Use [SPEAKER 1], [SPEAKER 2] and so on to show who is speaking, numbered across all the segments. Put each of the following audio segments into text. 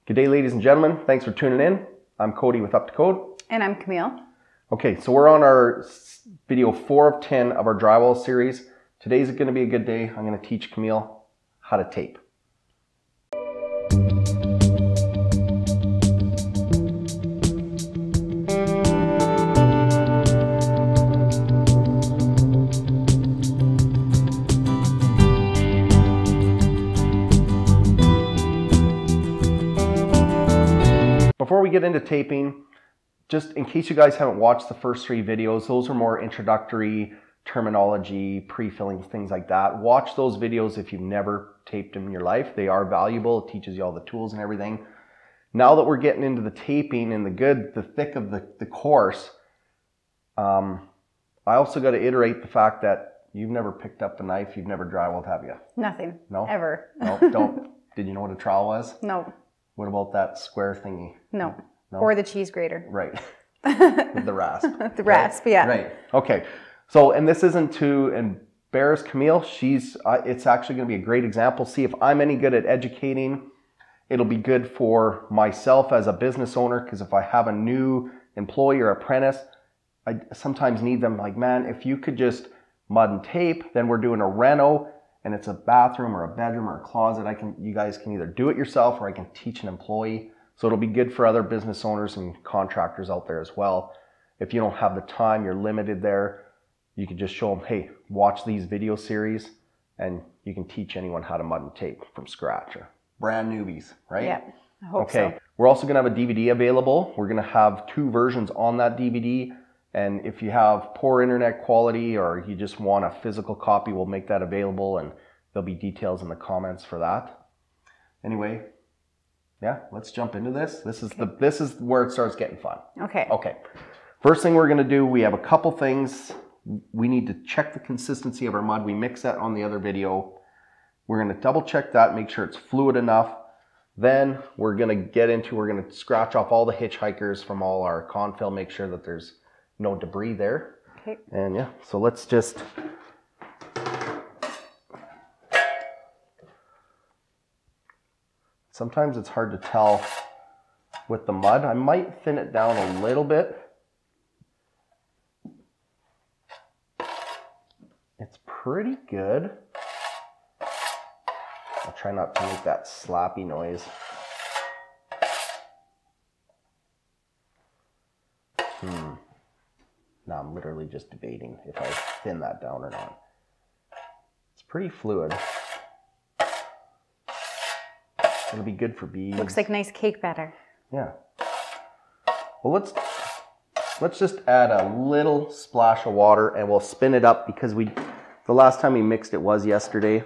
[SPEAKER 1] Good day, ladies and gentlemen. Thanks for tuning in. I'm Kody with Up to Code.
[SPEAKER 2] And I'm Camille.
[SPEAKER 1] Okay, so we're on our video 4 of 10 of our drywall series. Today's going to be a good day. I'm going to teach Camille how to tape. Before we get into taping, just in case you guys haven't watched the first 3 videos, those are more introductory terminology, pre-filling, things like that. Watch those videos if you've never taped them in your life. They are valuable. It teaches you all the tools and everything. Now that we're getting into the taping and the thick of the course, I also got to iterate the fact that you've never picked up a knife, you've never drywalled, have you?
[SPEAKER 2] Nothing.
[SPEAKER 1] No?
[SPEAKER 2] Ever.
[SPEAKER 1] No, don't. Did you know what a trowel was?
[SPEAKER 2] No.
[SPEAKER 1] What about that square thingy?
[SPEAKER 2] No.
[SPEAKER 1] No?
[SPEAKER 2] Or the cheese grater.
[SPEAKER 1] Right. With the rasp.
[SPEAKER 2] The rasp, yeah.
[SPEAKER 1] Right. Okay. So, and this isn't to embarrass Camille. It's actually going to be a great example. See, if I'm any good at educating, it'll be good for myself as a business owner, because if I have a new employee or apprentice, I sometimes need them like, man, if you could just mud and tape, then we're doing a reno and it's a bathroom or a bedroom or a closet. You guys can either do it yourself or I can teach an employee. So it'll be good for other business owners and contractors out there as well. If you don't have the time, you're limited there, you can just show them, hey, watch these video series and you can teach anyone how to mud and tape from scratch, or brand newbies, right?
[SPEAKER 2] Yeah, I hope so.
[SPEAKER 1] We're also gonna have a DVD available. We're gonna have 2 versions on that DVD. And if you have poor internet quality or you just want a physical copy, we'll make that available and there'll be details in the comments for that. Anyway, yeah, let's jump into this. This is where it starts getting fun.
[SPEAKER 2] Okay.
[SPEAKER 1] Okay. First thing we're gonna do, we have a couple things. We need to check the consistency of our mud. We mixed that on the other video. We're gonna double check that, make sure it's fluid enough. Then we're gonna scratch off all the hitchhikers from all our confill, make sure that there's no debris there.
[SPEAKER 2] Okay.
[SPEAKER 1] And yeah, so let's just sometimes it's hard to tell with the mud. I might thin it down a little bit. It's pretty good. I'll try not to make that slappy noise. Now I'm literally just debating if I thin that down or not. It's pretty fluid. It'll be good for beads.
[SPEAKER 2] Looks like nice cake batter.
[SPEAKER 1] Yeah. Well, let's just add a little splash of water and we'll spin it up, because the last time we mixed it was yesterday.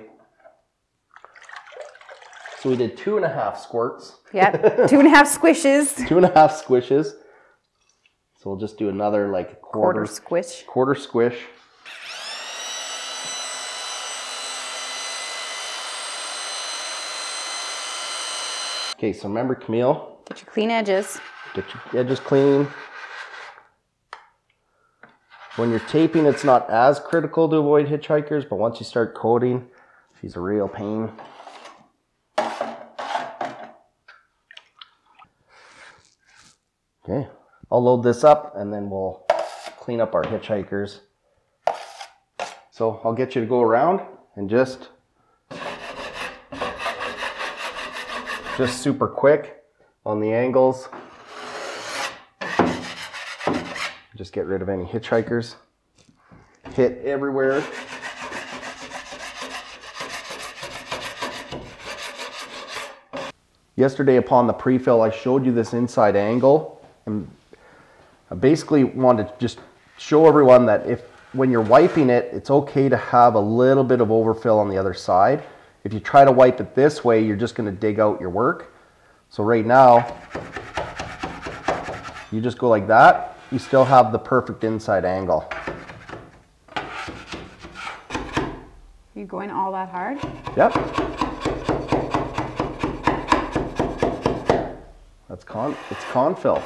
[SPEAKER 1] So we did 2.5 squirts.
[SPEAKER 2] Yep, 2.5 squishes.
[SPEAKER 1] 2.5 squishes. So we'll just do another like a quarter
[SPEAKER 2] squish.
[SPEAKER 1] Quarter squish. Okay, so remember, Camille,
[SPEAKER 2] Get your clean edges.
[SPEAKER 1] get your edges clean. When you're taping, it's not as critical to avoid hitchhikers, but once you start coating, she's a real pain. Okay, I'll load this up and then we'll clean up our hitchhikers. So I'll get you to go around and just super quick on the angles. Just get rid of any hitchhikers. Hit everywhere. Yesterday upon the pre-fill, I showed you this inside angle. And I basically wanted to just show everyone that when you're wiping it, it's okay to have a little bit of overfill on the other side. If you try to wipe it this way, you're just going to dig out your work. So right now, you just go like that. You still have the perfect inside angle.
[SPEAKER 2] You going all that hard?
[SPEAKER 1] Yep. It's confill.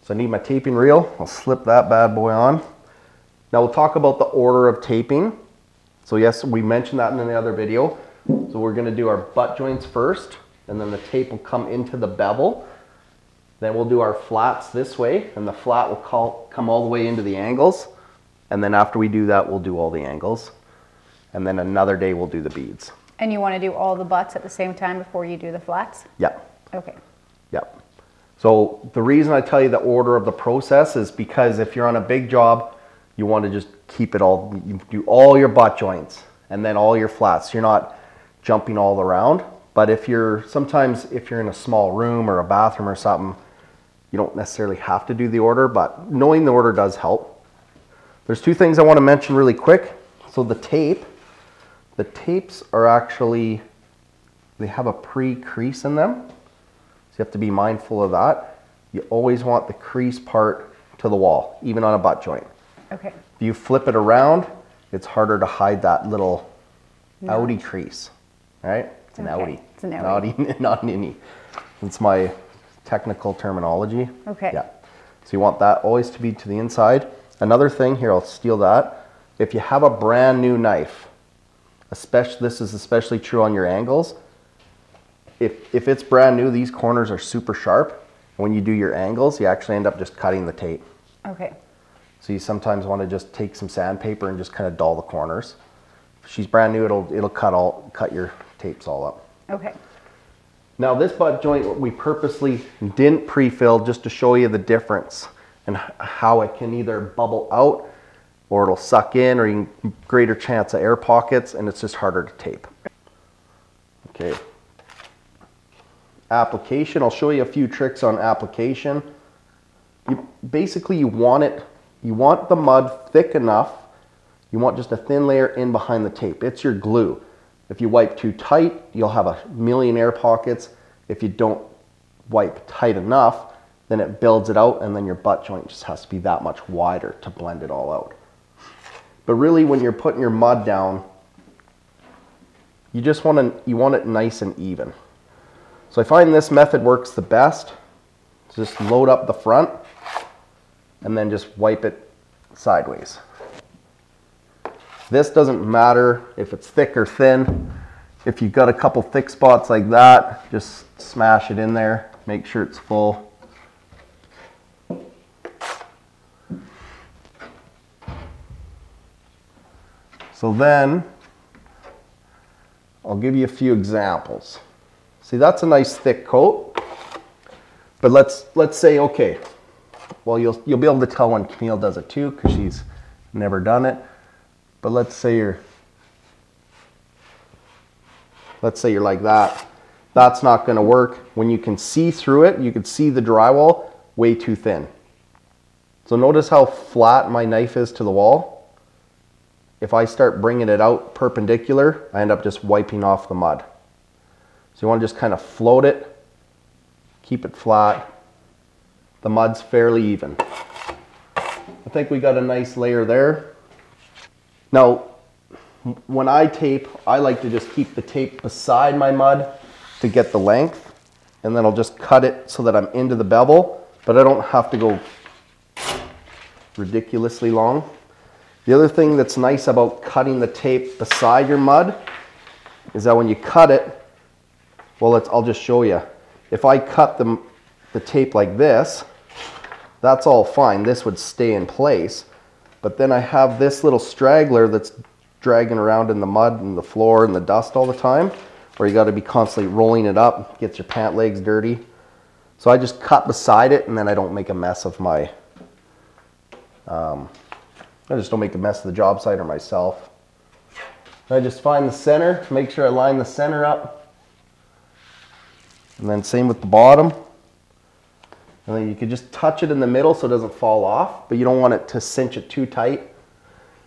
[SPEAKER 1] So I need my taping reel. I'll slip that bad boy on. Now we'll talk about the order of taping. So yes, we mentioned that in the other video. So we're gonna do our butt joints first, and then the tape will come into the bevel. Then we'll do our flats this way, and the flat will come all the way into the angles. And then after we do that, we'll do all the angles. And then another day we'll do the beads.
[SPEAKER 2] And you want to do all the butts at the same time before you do the flats?
[SPEAKER 1] Yep.
[SPEAKER 2] Okay.
[SPEAKER 1] Yep. So the reason I tell you the order of the process is because if you're on a big job, you want to just keep it all, you do all your butt joints and then all your flats. You're not jumping all around. But sometimes if you're in a small room or a bathroom or something, you don't necessarily have to do the order, but knowing the order does help. There's two things I want to mention really quick. So the tapes are actually, they have a pre-crease in them. So you have to be mindful of that. You always want the crease part to the wall, even on a butt joint. Okay. If you flip it around, it's harder to hide that little outie crease, right? It's an outie. It's an outie. Not an innie. It's my technical terminology. Okay. Yeah. So you want that always to be to the inside. Another thing here, I'll steal that. If you have a brand new knife, this is especially true on your angles. If it's brand new, these corners are super sharp. When you do your angles, you actually end up just cutting the tape. Okay. So you sometimes want to just take some sandpaper and just kind of dull the corners. If she's brand new, it'll cut your tapes all up. Okay. Now this butt joint, we purposely didn't pre-fill just to show you the difference and how it can either bubble out or it'll suck in, or you can greater chance of air pockets, and it's just harder to tape. Okay. Application, I'll show you a few tricks on application. Basically you want the mud thick enough. You want just a thin layer in behind the tape. It's your glue. If you wipe too tight, you'll have a million air pockets. If you don't wipe tight enough, then it builds it out, and then your butt joint just has to be that much wider to blend it all out. But really, when you're putting your mud down, you want it nice and even. So I find this method works the best. Just load up the front and then just wipe it sideways. This doesn't matter if it's thick or thin. If you've got a couple thick spots like that, just smash it in there. Make sure it's full. So then, I'll give you a few examples. See, that's a nice thick coat. But let's say, okay, well you'll be able to tell when Camille does it too, because she's never done it. But let's say you're like that. That's not going to work. When you can see through it, you can see the drywall way too thin. So notice how flat my knife is to the wall. If I start bringing it out perpendicular, I end up just wiping off the mud. So you want to just kind of float it, keep it flat. The mud's fairly even. I think we got a nice layer there. Now, when I tape, I like to just keep the tape beside my mud to get the length, and then I'll just cut it so that I'm into the bevel, but I don't have to go ridiculously long. The other thing that's nice about cutting the tape beside your mud is that when you cut it, well, I'll just show you. If I cut the tape like this, that's all fine. This would stay in place. But then I have this little straggler that's dragging around in the mud and the floor and the dust all the time, where you got to be constantly rolling it up, gets your pant legs dirty. So I just cut beside it, and then I don't make a mess of my, I just don't make a mess of the job site or myself. I just find the center, make sure I line the center up. And then same with the bottom. And then you could just touch it in the middle so it doesn't fall off, but you don't want it to cinch it too tight.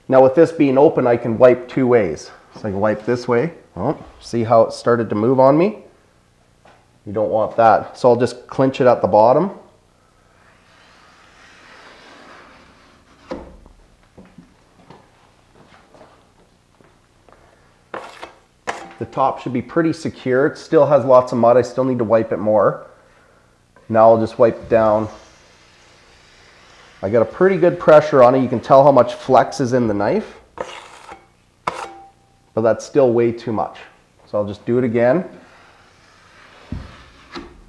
[SPEAKER 1] Now with this being open, I can wipe two ways. So I can wipe this way. Oh, see how it started to move on me? You don't want that. So I'll just clinch it at the bottom. The top should be pretty secure. It still has lots of mud. I still need to wipe it more. Now I'll just wipe it down. I got a pretty good pressure on it. You can tell how much flex is in the knife. but that's still way too much. So I'll just do it again.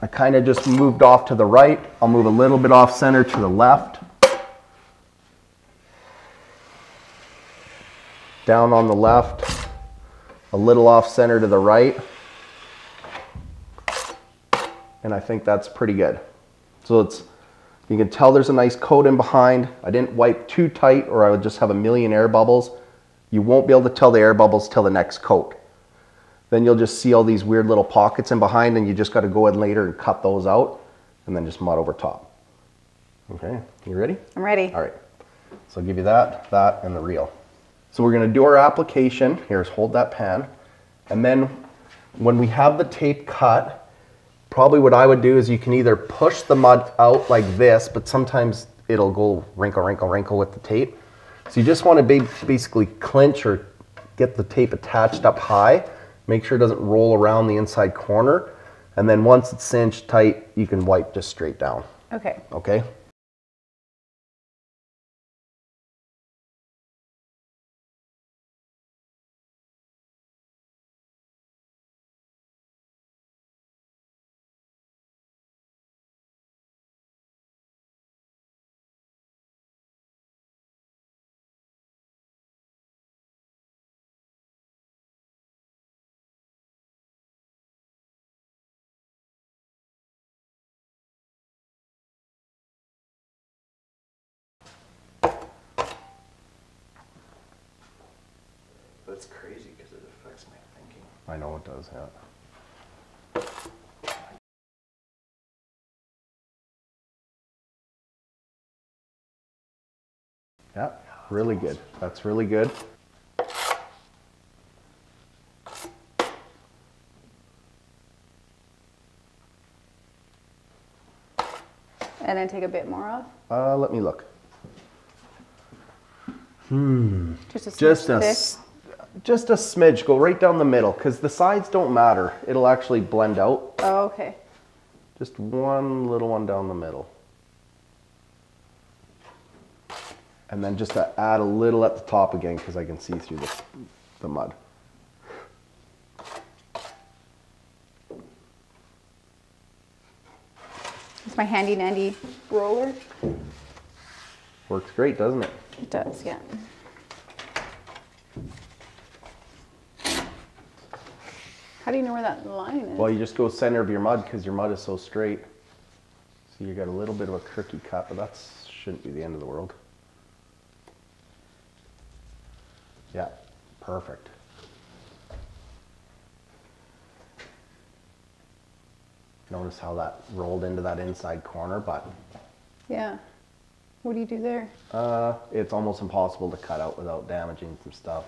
[SPEAKER 1] I kind of just moved off to the right. I'll move a little bit off center to the left. Down on the left, a little off center to the right. And I think that's pretty good. So you can tell there's a nice coat in behind. I didn't wipe too tight or I would just have a million air bubbles. You won't be able to tell the air bubbles till the next coat. Then you'll just see all these weird little pockets in behind, and you just got to go in later and cut those out and then just mud over top. Okay, you ready?
[SPEAKER 2] I'm ready.
[SPEAKER 1] All right, so I'll give you that, and the reel. So we're going to do our application. Here's, hold that pan. And then when we have the tape cut, probably what I would do is you can either push the mud out like this, but sometimes it'll go wrinkle, wrinkle, wrinkle with the tape. So you just want to basically clinch or get the tape attached up high. Make sure it doesn't roll around the inside corner. And then once it's cinched tight, you can wipe just straight down.
[SPEAKER 2] Okay.
[SPEAKER 1] Okay? That's crazy because it affects my thinking. I know it does, yeah. Yeah, really good. That's really good.
[SPEAKER 2] And then take a bit more off.
[SPEAKER 1] Let me look. Just a smidge. Go right down the middle because the sides don't matter. It'll actually blend out.
[SPEAKER 2] Oh, okay.
[SPEAKER 1] Just one little one down the middle. And then just to add a little at the top again because I can see through the mud.
[SPEAKER 2] It's my handy dandy roller.
[SPEAKER 1] Works great, doesn't it?
[SPEAKER 2] It does, yeah. How do you know where that line is?
[SPEAKER 1] Well, you just go center of your mud because your mud is so straight. So you got a little bit of a crooked cut, but that shouldn't be the end of the world. Yeah, perfect. Notice how that rolled into that inside corner, but
[SPEAKER 2] Yeah. What do you do there?
[SPEAKER 1] it's almost impossible to cut out without damaging some stuff.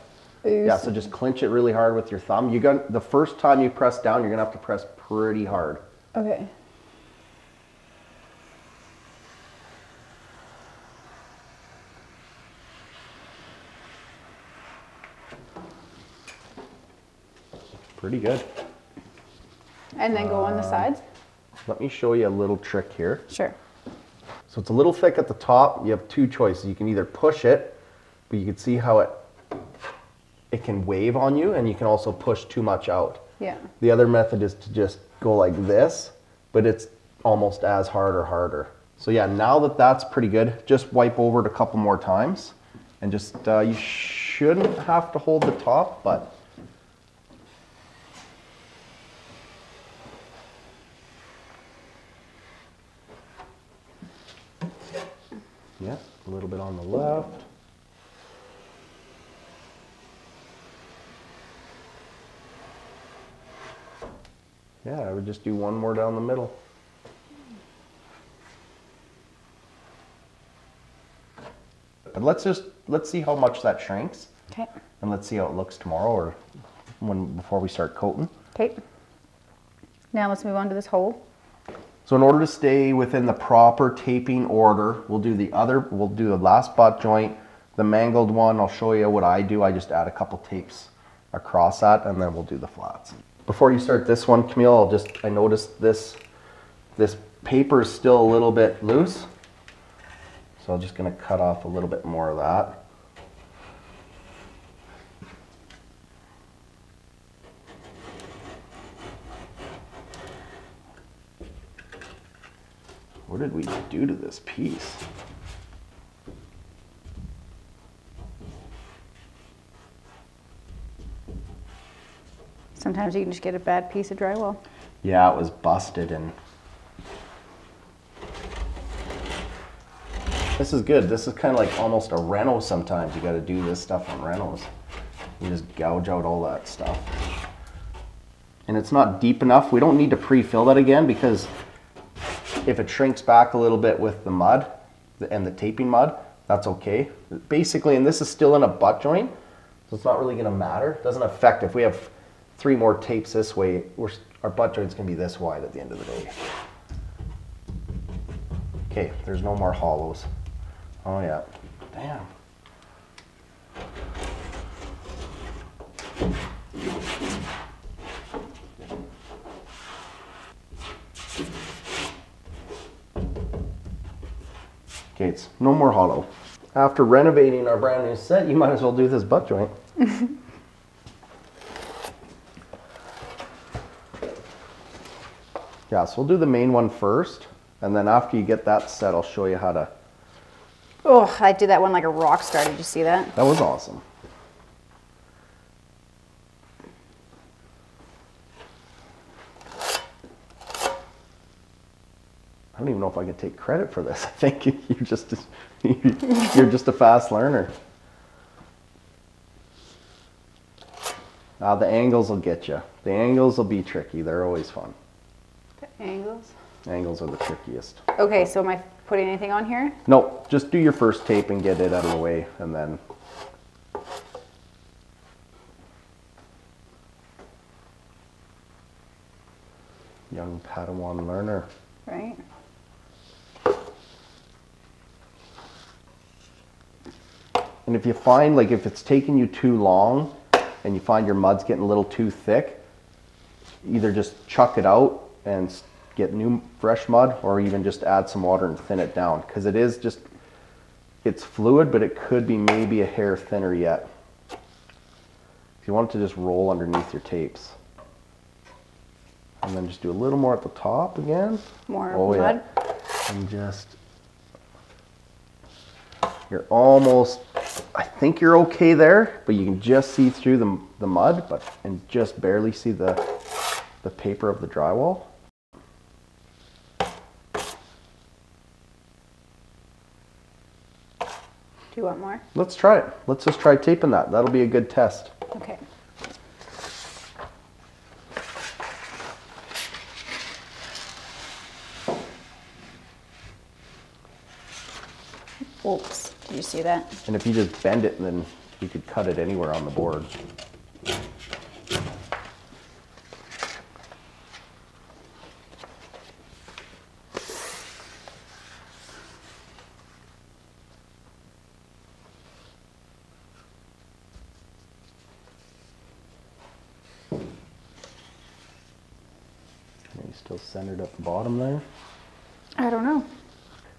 [SPEAKER 2] Ooh,
[SPEAKER 1] Yeah, so just clinch it really hard with your thumb. The first time you press down, you're gonna have to press pretty hard.
[SPEAKER 2] Okay.
[SPEAKER 1] Pretty good.
[SPEAKER 2] And then go on the sides?
[SPEAKER 1] Let me show you a little trick here.
[SPEAKER 2] Sure.
[SPEAKER 1] So it's a little thick at the top. You have two choices. You can either push it, but you can see how it can wave on you, and you can also push too much out.
[SPEAKER 2] Yeah.
[SPEAKER 1] The other method is to just go like this, but it's almost as hard or harder. So yeah, now that that's pretty good, just wipe over it a couple more times, and just, you shouldn't have to hold the top, but yeah, a little bit on the left. Yeah, I would just do one more down the middle. But let's see how much that shrinks.
[SPEAKER 2] Okay.
[SPEAKER 1] And let's see how it looks tomorrow or before we start coating.
[SPEAKER 2] Okay. Now let's move on to this hole.
[SPEAKER 1] So in order to stay within the proper taping order, we'll do the last butt joint, the mangled one. I'll show you what I do. I just add a couple tapes across that, and then we'll do the flats. Before you start this one, Camille, I noticed this paper is still a little bit loose. So I'm just gonna cut off a little bit more of that. What did we do to this piece?
[SPEAKER 2] Sometimes you can just get a bad piece of drywall.
[SPEAKER 1] Yeah, it was busted and this is good. This is kind of like almost a reno sometimes. You got to do this stuff on renos. You just gouge out all that stuff. And it's not deep enough. We don't need to pre-fill that again because if it shrinks back a little bit with the mud and the taping mud, that's okay. Basically, and this is still in a butt joint, so it's not really going to matter. It doesn't affect if we have 3 more tapes this way, our butt joint's going to be this wide at the end of the day. Okay, there's no more hollows. Oh yeah, damn. Okay, it's no more hollow. After renovating our brand new set, you might as well do this butt joint. Yeah, so we'll do the main one first, and then after you get that set, I'll show you how to.
[SPEAKER 2] Oh, I did that one like a rock star. Did you see that?
[SPEAKER 1] That was awesome. I don't even know if I can take credit for this. I think you're just a fast learner. The angles will get you. The angles will be tricky. They're always fun.
[SPEAKER 2] The angles?
[SPEAKER 1] Angles are the trickiest.
[SPEAKER 2] Okay, so am I putting anything on here?
[SPEAKER 1] No, just do your first tape and get it out of the way, and then young Padawan learner.
[SPEAKER 2] Right.
[SPEAKER 1] And if you find, like, if it's taking you too long and you find your mud's getting a little too thick, either just chuck it out and get new fresh mud, or even just add some water and thin it down, because it is just, it's fluid, but it could be maybe a hair thinner yet. If you want it to just roll underneath your tapes. And then just do a little more at the top again.
[SPEAKER 2] More
[SPEAKER 1] Yeah.
[SPEAKER 2] mud?
[SPEAKER 1] And just, you're almost, I think you're okay there, but you can just see through the mud, and just barely see the paper of the drywall.
[SPEAKER 2] Do you want more?
[SPEAKER 1] Let's try it. Let's just try taping that. That'll be a good test.
[SPEAKER 2] Okay. Oops, did you see that?
[SPEAKER 1] And if you just bend it, then you could cut it anywhere on the board. Are you still centered at the bottom there?
[SPEAKER 2] I don't know.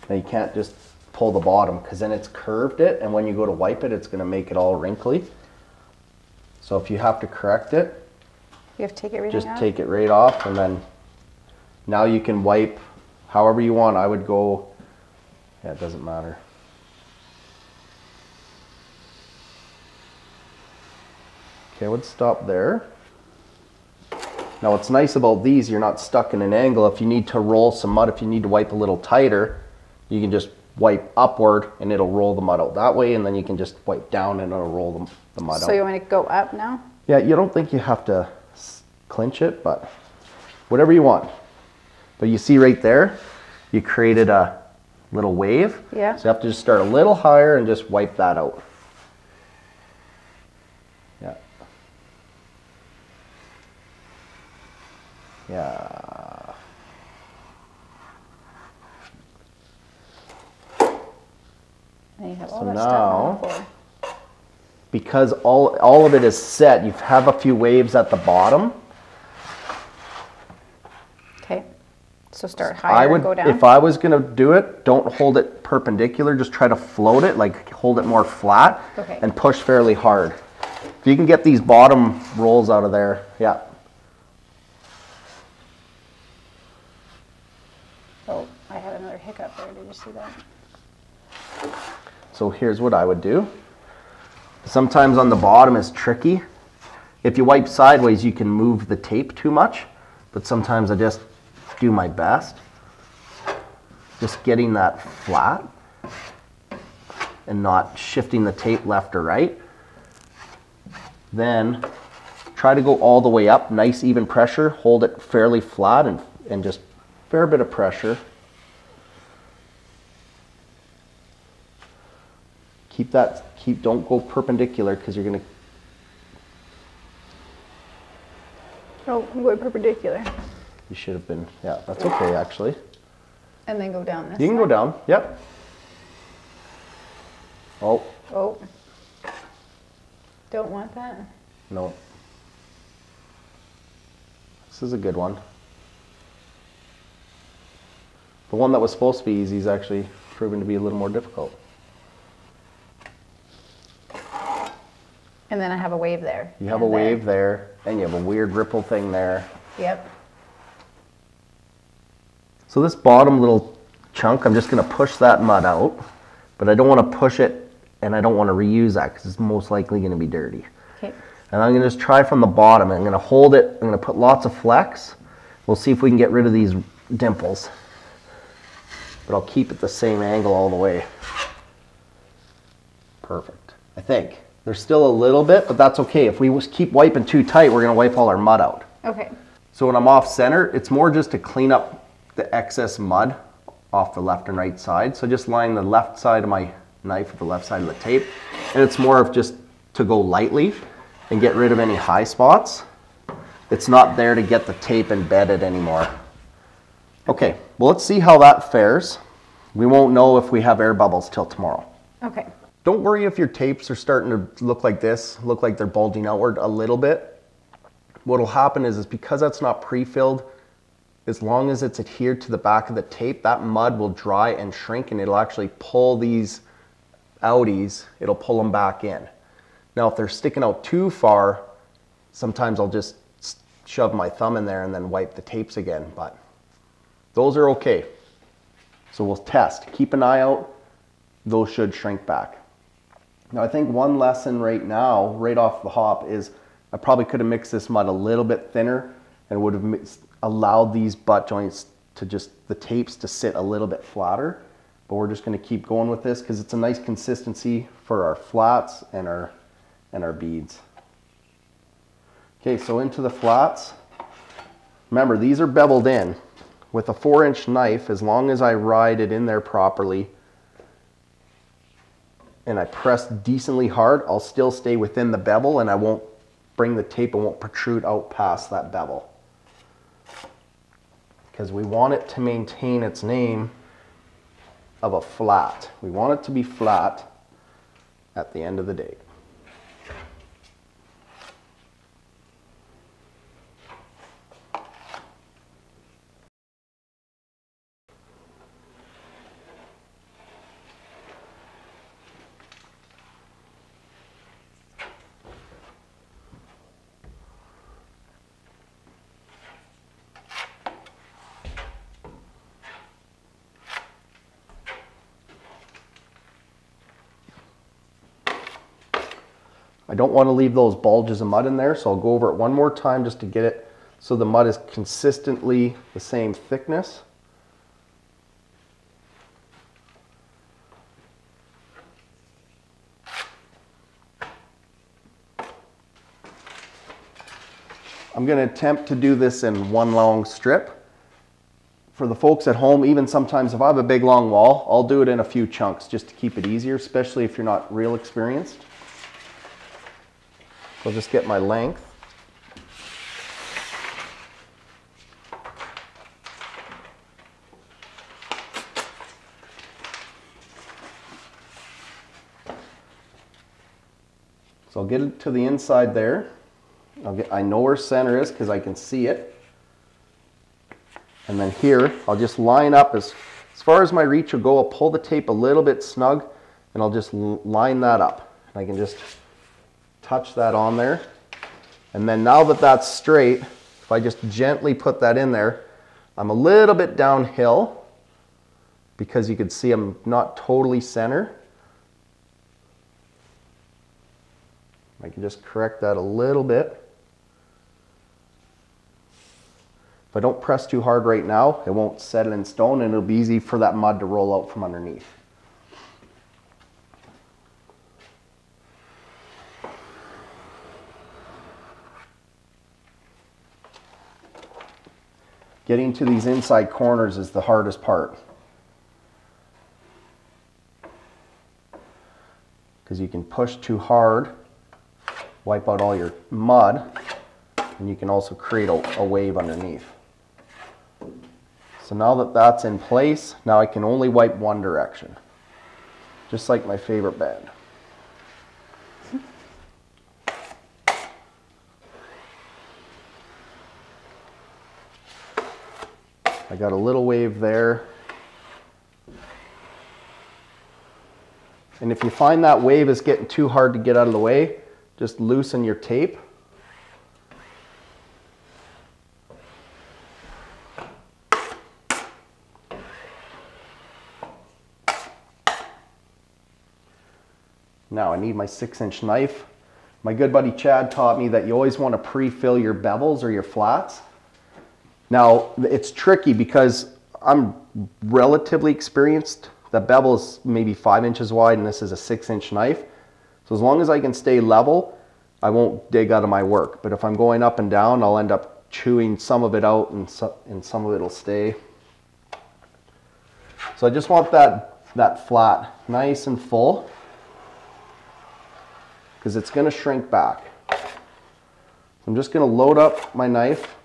[SPEAKER 1] Now you can't just pull the bottom, because then it's curved it, and when you go to wipe it, it's going to make it all wrinkly. So if you have to correct it,
[SPEAKER 2] You have to take everything
[SPEAKER 1] just
[SPEAKER 2] out?
[SPEAKER 1] take it right off, and then now you can wipe however you want. I would go, yeah, it doesn't matter. Okay, I would stop there. Now what's nice about these, you're not stuck in an angle. If you need to roll some mud, if you need to wipe a little tighter, you can just wipe upward and it'll roll the mud out that way, and then you can just wipe down and it'll roll the mud out.
[SPEAKER 2] So you want me to go up now?
[SPEAKER 1] Yeah, you don't think you have to clinch it, but whatever you want. But you see right there, you created a little wave.
[SPEAKER 2] Yeah.
[SPEAKER 1] So you have to just start a little higher and just wipe that out. Yeah. Yeah.
[SPEAKER 2] And you have all
[SPEAKER 1] So
[SPEAKER 2] that
[SPEAKER 1] now,
[SPEAKER 2] stuff on the floor.
[SPEAKER 1] because all of it is set, you have a few waves at the bottom.
[SPEAKER 2] Okay. So start higher and go down?
[SPEAKER 1] If I was going to do it, don't hold it perpendicular. Just try to float it, like hold it more flat,
[SPEAKER 2] Okay.
[SPEAKER 1] and push fairly hard. If you can get these bottom rolls out of there, yeah.
[SPEAKER 2] Oh, I have another hair you see that?
[SPEAKER 1] So here's what I would do. Sometimes on the bottom is tricky. If you wipe sideways, you can move the tape too much, but sometimes I just do my best. Just getting that flat and not shifting the tape left or right. Then try to go all the way up, nice even pressure, hold it fairly flat and just fair bit of pressure. Don't go perpendicular because you're gonna.
[SPEAKER 2] Oh, I'm going perpendicular.
[SPEAKER 1] You should have been, yeah, that's okay actually.
[SPEAKER 2] And then go down this
[SPEAKER 1] You can go down, yep. Oh.
[SPEAKER 2] Oh. Don't want that?
[SPEAKER 1] No. This is a good one. The one that was supposed to be easy is actually proven to be a little more difficult.
[SPEAKER 2] And then I have a wave there.
[SPEAKER 1] You have a wave there, and you have a weird ripple thing there.
[SPEAKER 2] Yep.
[SPEAKER 1] So this bottom little chunk, I'm just going to push that mud out, but I don't want to push it, and I don't want to reuse that because it's most likely going to be dirty.
[SPEAKER 2] Okay.
[SPEAKER 1] And I'm going to just try from the bottom. I'm going to hold it. I'm going to put lots of flex. We'll see if we can get rid of these dimples. But I'll keep it the same angle all the way. Perfect. I think. There's still a little bit, but that's okay. If we keep wiping too tight, we're going to wipe all our mud out.
[SPEAKER 2] Okay.
[SPEAKER 1] So when I'm off center, it's more just to clean up the excess mud off the left and right side. So just line the left side of my knife with the left side of the tape. And it's more of just to go lightly and get rid of any high spots. It's not there to get the tape embedded anymore. Okay, well let's see how that fares. We won't know if we have air bubbles till tomorrow.
[SPEAKER 2] Okay.
[SPEAKER 1] Don't worry if your tapes are starting to look like this, look like they're bulging outward a little bit. What'll happen is because that's not pre-filled, as long as it's adhered to the back of the tape, that mud will dry and shrink and it'll actually pull these outies, it'll pull them back in. Now if they're sticking out too far, sometimes I'll just shove my thumb in there and then wipe the tapes again, but those are okay. So we'll test, keep an eye out, those should shrink back. Now I think one lesson right now, right off the hop, is I probably could have mixed this mud a little bit thinner and would have allowed these butt joints to the tapes to sit a little bit flatter. But we're just going to keep going with this because it's a nice consistency for our flats and our beads. Okay, so into the flats. Remember, these are beveled in. With a 4-inch knife, as long as I ride it in there properly, and I press decently hard, I'll still stay within the bevel and I won't bring the tape, it won't protrude out past that bevel. Because we want it to maintain its name of a flat. We want it to be flat at the end of the day. I don't want to leave those bulges of mud in there, so I'll go over it one more time just to get it so the mud is consistently the same thickness. I'm going to attempt to do this in one long strip. For the folks at home, even sometimes if I have a big long wall, I'll do it in a few chunks just to keep it easier, especially if you're not real experienced. I'll just get my length. So I'll get it to the inside there. I know where center is because I can see it. And then here, I'll just line up as far as my reach will go. I'll pull the tape a little bit snug and I'll just line that up. And I can just touch that on there. And then now that that's straight, if I just gently put that in there, I'm a little bit downhill because you can see I'm not totally center. I can just correct that a little bit. If I don't press too hard right now, it won't set it in stone and it'll be easy for that mud to roll out from underneath. Getting to these inside corners is the hardest part, because you can push too hard, wipe out all your mud, and you can also create a wave underneath. So now that that's in place, now I can only wipe one direction, just like my favorite band. I got a little wave there. And if you find that wave is getting too hard to get out of the way, just loosen your tape. Now I need my 6-inch knife. My good buddy Chad taught me that you always want to pre-fill your bevels or your flats. Now, it's tricky because I'm relatively experienced. The bevel is maybe 5 inches wide and this is a 6-inch knife. So as long as I can stay level, I won't dig out of my work. But if I'm going up and down, I'll end up chewing some of it out and some of it will stay. So I just want that flat nice and full, because it's going to shrink back. I'm just going to load up my knife.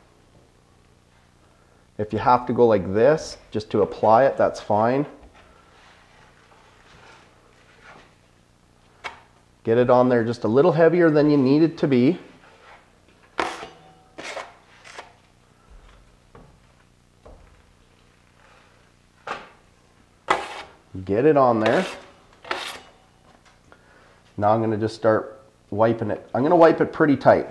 [SPEAKER 1] If you have to go like this just to apply it, that's fine. Get it on there just a little heavier than you need it to be. Get it on there. Now I'm going to just start wiping it. I'm going to wipe it pretty tight.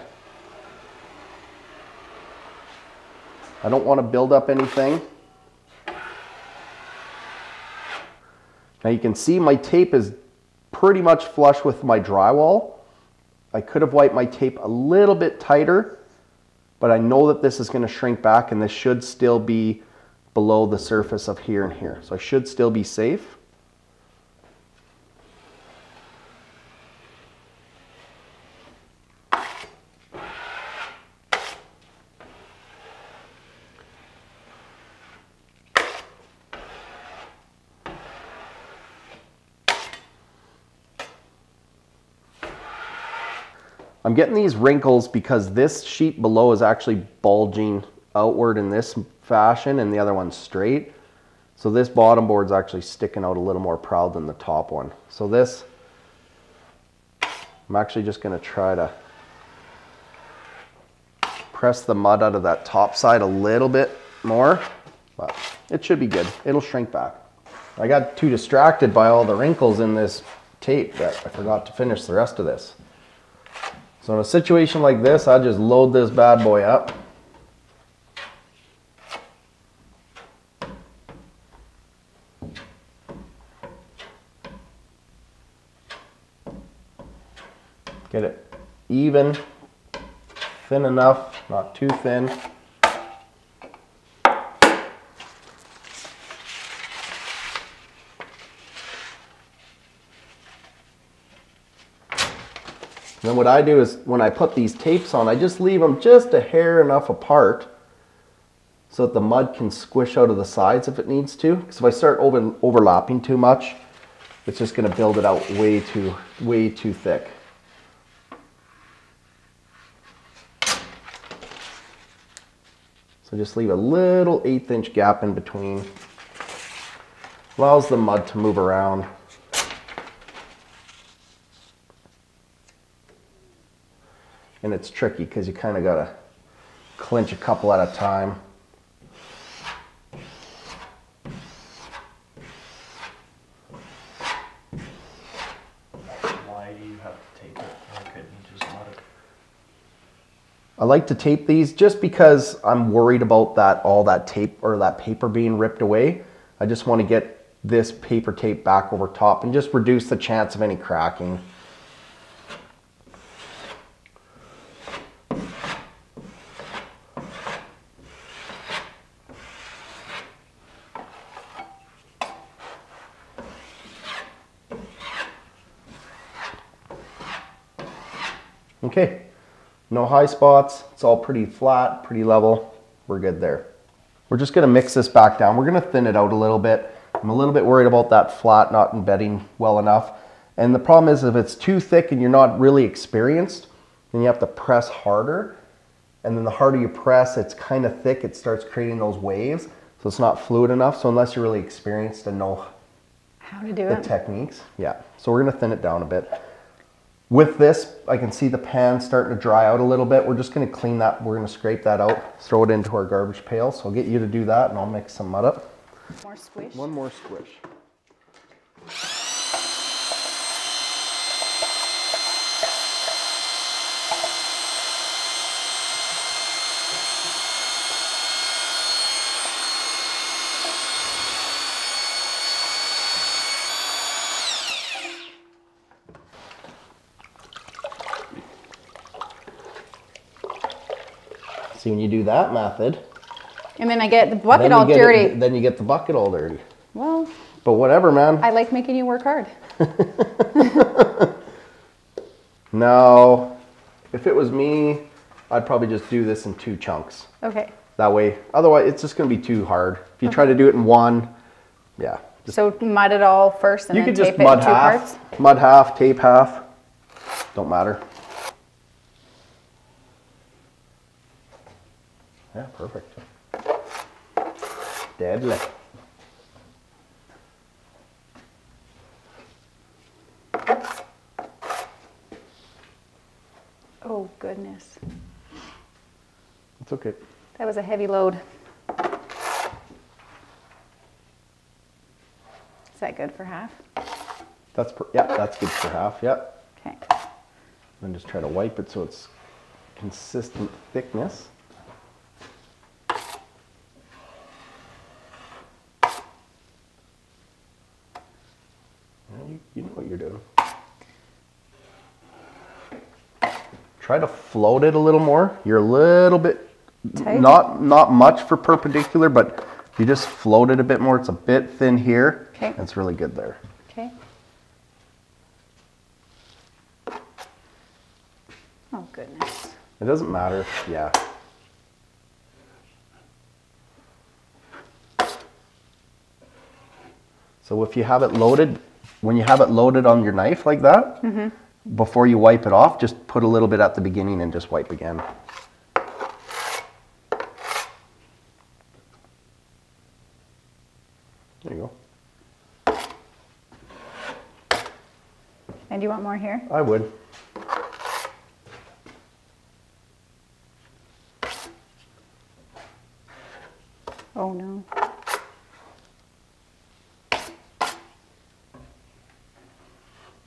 [SPEAKER 1] I don't want to build up anything. Now you can see my tape is pretty much flush with my drywall. I could have wiped my tape a little bit tighter, but I know that this is going to shrink back and this should still be below the surface of here and here. So I should still be safe. I'm getting these wrinkles because this sheet below is actually bulging outward in this fashion and the other one's straight. So this bottom board's actually sticking out a little more proud than the top one. So this, I'm actually just going to try to press the mud out of that top side a little bit more, but it should be good. It'll shrink back. I got too distracted by all the wrinkles in this tape that I forgot to finish the rest of this. So in a situation like this, I just load this bad boy up. Get it even, thin enough, not too thin. Then what I do is when I put these tapes on, I just leave them just a hair enough apart so that the mud can squish out of the sides if it needs to. Because if I start overlapping too much, it's just going to build it out way too thick. So just leave a little 1/8 inch gap in between. Allows the mud to move around. And it's tricky because you kind of got to clinch a couple at a time.
[SPEAKER 3] Why do you have to tape it? Why couldn't you just let it?
[SPEAKER 1] I like to tape these just because I'm worried about all that tape or that paper being ripped away. I just want to get this paper tape back over top and just reduce the chance of any cracking. Okay, no high spots, it's all pretty flat, pretty level, we're good there. We're just gonna mix this back down. We're gonna thin it out a little bit. I'm a little bit worried about that flat not embedding well enough. And the problem is if it's too thick and you're not really experienced, then you have to press harder. And then the harder you press, it's kind of thick, it starts creating those waves. So it's not fluid enough. So unless you're really experienced and know
[SPEAKER 2] how to do
[SPEAKER 1] the techniques, yeah. So we're gonna thin it down a bit. With this, I can see the pan starting to dry out a little bit. We're just gonna clean that, we're gonna scrape that out, throw it into our garbage pail. So I'll get you to do that and I'll mix some mud up.
[SPEAKER 2] More squish.
[SPEAKER 1] One more squish. See, when you do that method,
[SPEAKER 2] and then I get the bucket all dirty.
[SPEAKER 1] Then you get the bucket all dirty.
[SPEAKER 2] Well,
[SPEAKER 1] but whatever, man.
[SPEAKER 2] I like making you work hard.
[SPEAKER 1] No, if it was me, I'd probably just do this in 2 chunks.
[SPEAKER 2] Okay.
[SPEAKER 1] That way, otherwise it's just gonna be too hard. If you try to do it in one, yeah.
[SPEAKER 2] So mud it all first and
[SPEAKER 1] you
[SPEAKER 2] then
[SPEAKER 1] could
[SPEAKER 2] tape
[SPEAKER 1] just
[SPEAKER 2] it
[SPEAKER 1] mud
[SPEAKER 2] in 2
[SPEAKER 1] half,
[SPEAKER 2] parts?
[SPEAKER 1] mud half, tape half, don't matter. Yeah, perfect. Deadly.
[SPEAKER 2] Oh, goodness.
[SPEAKER 1] It's okay.
[SPEAKER 2] That was a heavy load. Is that good for half?
[SPEAKER 1] Yeah, that's good for half, yep.
[SPEAKER 2] Okay.
[SPEAKER 1] And just try to wipe it so it's consistent thickness. You know what you're doing. Try to float it a little more. You're a little bit,
[SPEAKER 2] tight.
[SPEAKER 1] not much for perpendicular, but if you just float it a bit more, it's a bit thin here.
[SPEAKER 2] Okay.
[SPEAKER 1] It's really good there.
[SPEAKER 2] Okay. Oh, goodness.
[SPEAKER 1] It doesn't matter, yeah. So if you have it loaded, when you have it loaded on your knife like that, before you wipe it off, just put a little bit at the beginning and just wipe again. There you go.
[SPEAKER 2] And you want more here?
[SPEAKER 1] I would.
[SPEAKER 2] Oh, no.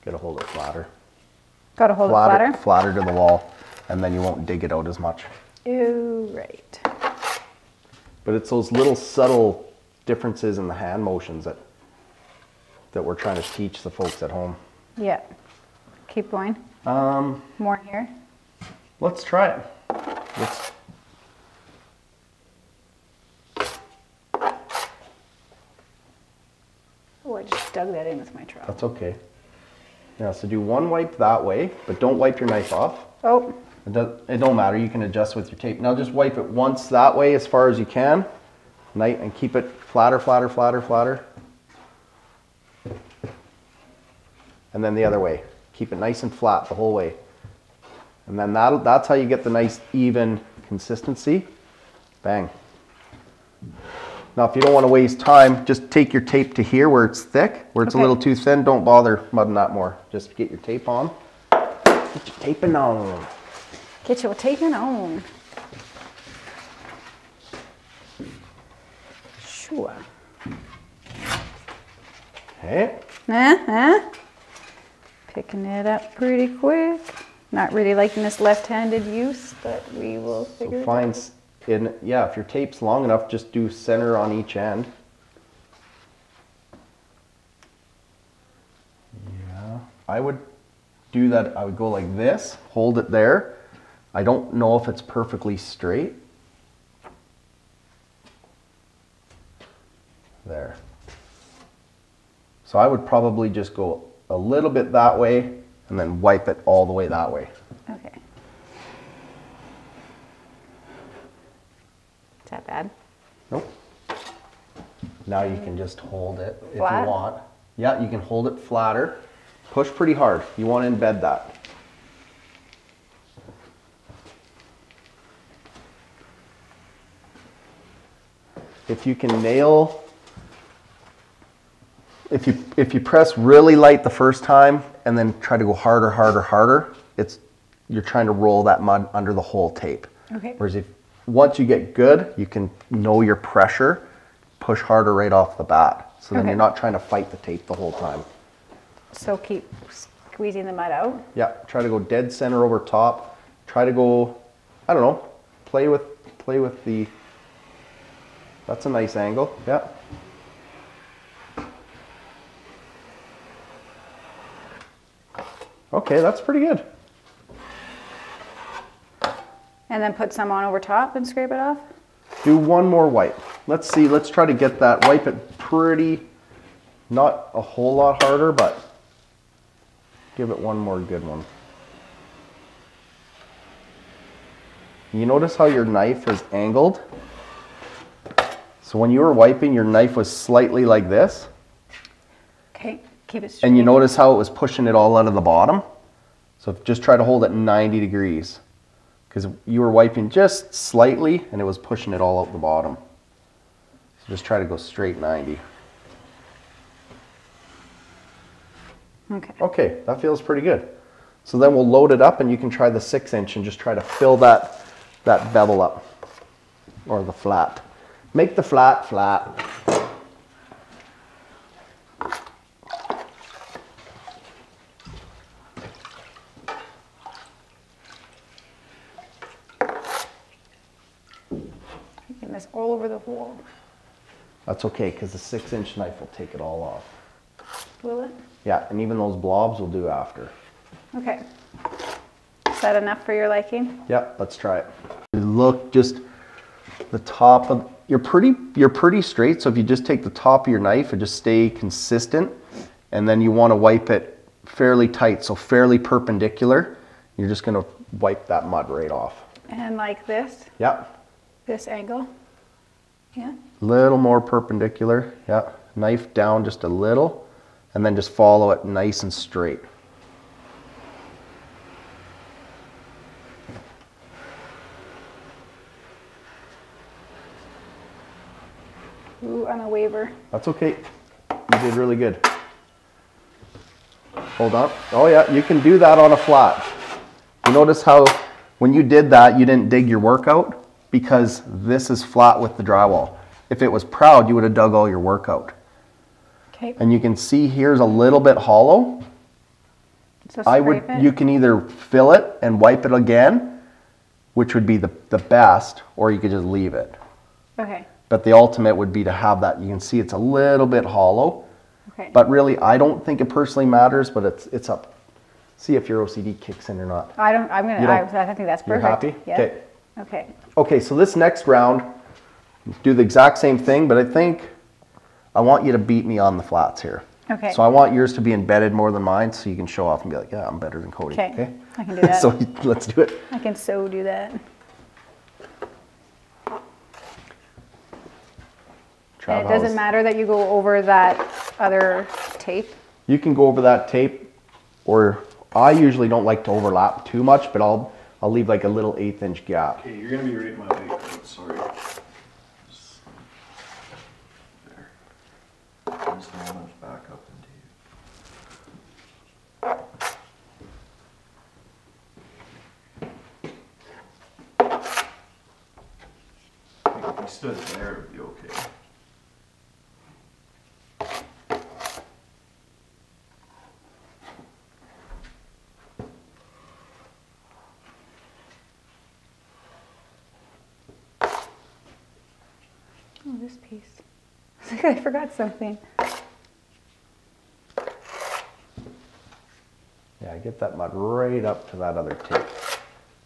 [SPEAKER 1] Get a hold of it flatter.
[SPEAKER 2] Got to hold it flatter?
[SPEAKER 1] Flatter to the wall, and then you won't dig it out as much.
[SPEAKER 2] Ew, right.
[SPEAKER 1] But it's those little subtle differences in the hand motions that we're trying to teach the folks at home.
[SPEAKER 2] Yeah. Keep going. More here.
[SPEAKER 1] Let's try it.
[SPEAKER 2] Oh, I just dug that in with my trowel.
[SPEAKER 1] That's okay. Yeah, so do one wipe that way, but don't wipe your knife off.
[SPEAKER 2] Oh.
[SPEAKER 1] It don't matter, you can adjust with your tape. Now just wipe it once that way as far as you can. And keep it flatter, flatter, flatter, flatter. And then the other way. Keep it nice and flat the whole way. And then that's how you get the nice even consistency. Bang. Now if you don't want to waste time, just take your tape to here where it's thick, where it's a little too thin. Don't bother mudding that more. Just get your tape on. Get your taping on.
[SPEAKER 2] Get your taping on. Sure.
[SPEAKER 1] Okay.
[SPEAKER 2] Picking it up pretty quick. Not really liking this left-handed use, but we will figure it out.
[SPEAKER 1] Yeah, if your tape's long enough, just do center on each end. I would do that. I would go like this, hold it there. I don't know if it's perfectly straight. There. So I would probably just go a little bit that way and then wipe it all the way that way.
[SPEAKER 2] Okay. Is that bad?
[SPEAKER 1] Nope. Now you can just hold it if
[SPEAKER 2] Flat?
[SPEAKER 1] you want. Yeah, you can hold it flatter. Push pretty hard. You want to embed that. If you can nail, if you press really light the first time and then try to go harder, harder, harder, you're trying to roll that mud under the whole tape.
[SPEAKER 2] Okay.
[SPEAKER 1] Whereas once you get good, you can know your pressure, push harder right off the bat. So then
[SPEAKER 2] Okay.
[SPEAKER 1] you're not trying to fight the tape the whole time.
[SPEAKER 2] So keep squeezing the mud out.
[SPEAKER 1] Yeah, try to go dead center over top. Try to go, I don't know, play with the, that's a nice angle, yeah. Okay, that's pretty good.
[SPEAKER 2] And then put some on over top and scrape it off?
[SPEAKER 1] Do one more wipe. Let's see, let's try to get that, wipe it pretty, not a whole lot harder, but give it one more good one. You notice how your knife is angled? So when you were wiping, your knife was slightly like this.
[SPEAKER 2] Okay, keep it straight.
[SPEAKER 1] And you notice how it was pushing it all out of the bottom? So just try to hold it 90 degrees. Because you were wiping just slightly and it was pushing it all out the bottom. So just try to go straight 90.
[SPEAKER 2] Okay.
[SPEAKER 1] Okay, that feels pretty good. So then we'll load it up and you can try the 6-inch and just try to fill that bevel up. Or the flat. Make the flat flat.
[SPEAKER 2] Getting this all over the wall.
[SPEAKER 1] That's okay, because the 6-inch knife will take it all off.
[SPEAKER 2] Will it?
[SPEAKER 1] Yeah, and even those blobs will do after.
[SPEAKER 2] Okay. Is that enough for your liking?
[SPEAKER 1] Yep, let's try it. Look, just the top of, you're pretty straight, so if you just take the top of your knife and just stay consistent, and then you want to wipe it fairly tight, so fairly perpendicular, you're just going to wipe that mud right off.
[SPEAKER 2] And like this?
[SPEAKER 1] Yep.
[SPEAKER 2] This angle? Yeah?
[SPEAKER 1] Little more perpendicular, yeah. Knife down just a little, and then just follow it nice and straight.
[SPEAKER 2] Ooh, I'm a waver.
[SPEAKER 1] That's okay. You did really good. Hold on. Oh yeah, you can do that on a flat. You notice how when you did that, you didn't dig your work out because this is flat with the drywall. If it was proud, you would have dug all your work out.
[SPEAKER 2] Okay.
[SPEAKER 1] And you can see here's a little bit hollow.
[SPEAKER 2] So scrape it.
[SPEAKER 1] You can either fill it and wipe it again, which would be the best, or you could just leave it.
[SPEAKER 2] Okay.
[SPEAKER 1] But the ultimate would be to have that. You can see it's a little bit hollow.
[SPEAKER 2] Okay.
[SPEAKER 1] But really, I don't think it personally matters, but it's up. See if your OCD kicks in or not.
[SPEAKER 2] I think that's perfect.
[SPEAKER 1] You're happy?
[SPEAKER 2] Yeah.
[SPEAKER 1] Okay.
[SPEAKER 2] Okay.
[SPEAKER 1] Okay, so this next round, do the exact same thing, but I think I want you to beat me on the flats here.
[SPEAKER 2] Okay.
[SPEAKER 1] So I want yours to be embedded more than mine, so you can show off and be like, yeah, I'm better than Kody.
[SPEAKER 2] Okay. I can do that.
[SPEAKER 1] So let's do it.
[SPEAKER 2] I can so do that. And it doesn't matter that you go over that other tape?
[SPEAKER 1] You can go over that tape, or I usually don't like to overlap too much, but I'll leave like a little 1/8-inch gap.
[SPEAKER 3] Okay, you're gonna be right in my way. Sorry. Just there. I'm just gonna move back up into you. I think if we stood there, it would be okay.
[SPEAKER 2] Oh, this piece. I forgot something.
[SPEAKER 1] Get that mud right up to that other tape.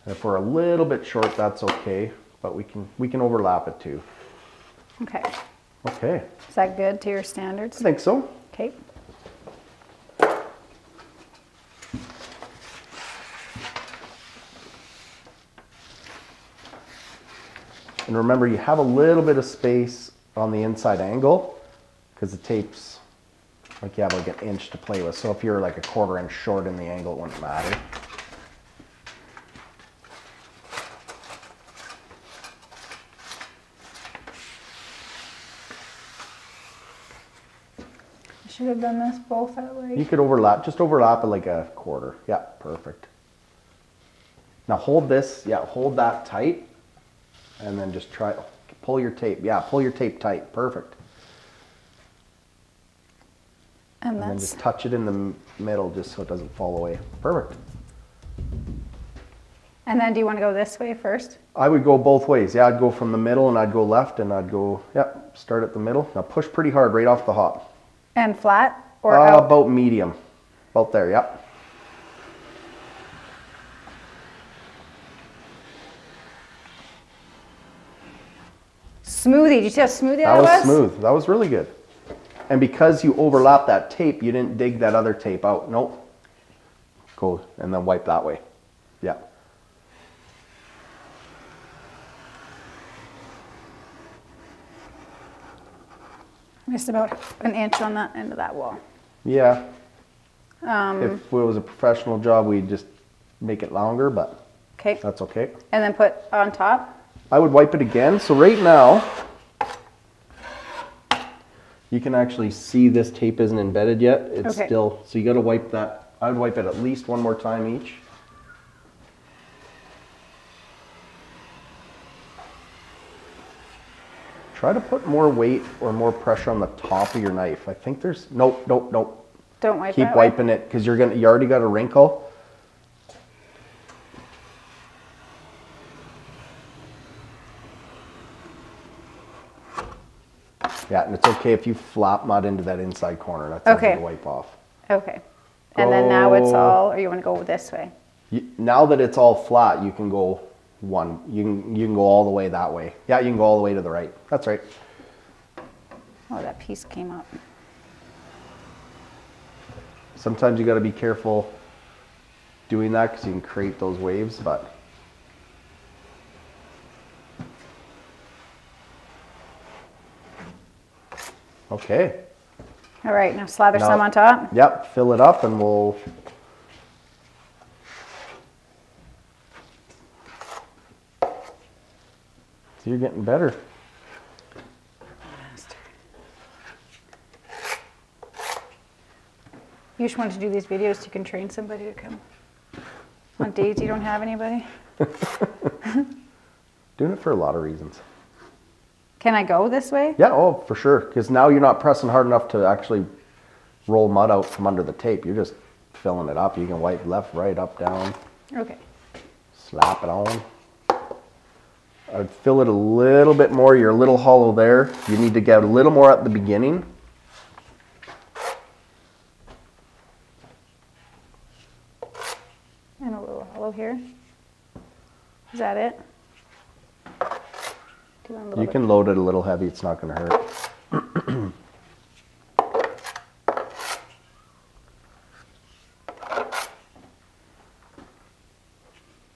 [SPEAKER 1] And if we're a little bit short, that's okay, but we can overlap it too.
[SPEAKER 2] Okay.
[SPEAKER 1] Okay.
[SPEAKER 2] Is that good to your standards?
[SPEAKER 1] I think so.
[SPEAKER 2] Okay.
[SPEAKER 1] And remember, you have a little bit of space on the inside angle because the tape's like you have like an inch to play with. So if you're like a 1/4 inch short in the angle, it wouldn't matter.
[SPEAKER 2] I should have done this both that way.
[SPEAKER 1] You could overlap, just overlap it like a 1/4. Yeah, perfect. Now hold this, yeah, hold that tight. And then just try, pull your tape. Yeah, pull your tape tight. Perfect.
[SPEAKER 2] And
[SPEAKER 1] then just touch it in the middle just so it doesn't fall away. Perfect.
[SPEAKER 2] And then do you want to go this way first?
[SPEAKER 1] I would go both ways. Yeah, I'd go from the middle and I'd go left and I'd go, yeah, start at the middle. Now push pretty hard right off the hop.
[SPEAKER 2] And flat or out?
[SPEAKER 1] About medium. About there, yeah.
[SPEAKER 2] Smoothie. Did you see how smoothie that
[SPEAKER 1] was?
[SPEAKER 2] That was
[SPEAKER 1] smooth. That was really good. And because you overlap that tape, you didn't dig that other tape out. Nope. Go and then wipe that way. Yeah.
[SPEAKER 2] Just about an inch on that end of that wall.
[SPEAKER 1] Yeah. If it was a professional job, we'd just make it longer, but
[SPEAKER 2] okay.
[SPEAKER 1] That's okay.
[SPEAKER 2] And then put on top?
[SPEAKER 1] I would wipe it again. So right now, you can actually see this tape isn't embedded yet. It's still, so you got to wipe that. I would wipe it at least one more time each. Try to put more weight or more pressure on the top of your knife. I think there's, nope.
[SPEAKER 2] Don't wipe
[SPEAKER 1] Keep wiping it because you already got a wrinkle. Yeah, and it's okay if you flap mud into that inside corner. That's okay to wipe off.
[SPEAKER 2] Okay. And then now it's all, or you want to go this way?
[SPEAKER 1] Now that it's all flat, you can go one. You can go all the way that way. Yeah, you can go all the way to the right. That's right.
[SPEAKER 2] Oh, that piece came up.
[SPEAKER 1] Sometimes you got to be careful doing that because you can create those waves, but. Okay.
[SPEAKER 2] All right, now slather some on top.
[SPEAKER 1] Yep, fill it up and we'll. So you're getting better.
[SPEAKER 2] You just wanted to do these videos so you can train somebody to come. On days you don't have anybody.
[SPEAKER 1] Doing it for a lot of reasons.
[SPEAKER 2] Can I go this way?
[SPEAKER 1] Yeah, oh, for sure. Because now you're not pressing hard enough to actually roll mud out from under the tape. You're just filling it up. You can wipe left, right, up, down.
[SPEAKER 2] Okay.
[SPEAKER 1] Slap it on. I would fill it a little bit more. You're a little hollow there. You need to get a little more at the beginning.
[SPEAKER 2] And a little hollow here. Is that it?
[SPEAKER 1] You can load it a little heavy, it's not going to hurt.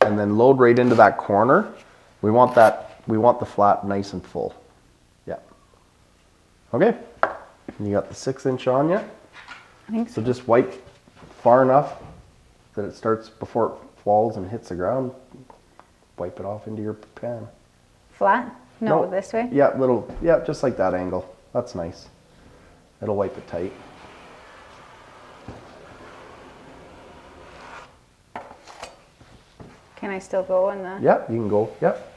[SPEAKER 1] And then load right into that corner. We want the flat nice and full. Yeah. Okay. You got the 6" on yet?
[SPEAKER 2] I think
[SPEAKER 1] so. Just wipe far enough that it starts before it falls and hits the ground. Wipe it off into your pan.
[SPEAKER 2] Flat? No, this way?
[SPEAKER 1] Yeah, just like that angle. That's nice. It'll wipe it tight.
[SPEAKER 2] Can I still go in the...
[SPEAKER 1] Yeah, you can go. Yep.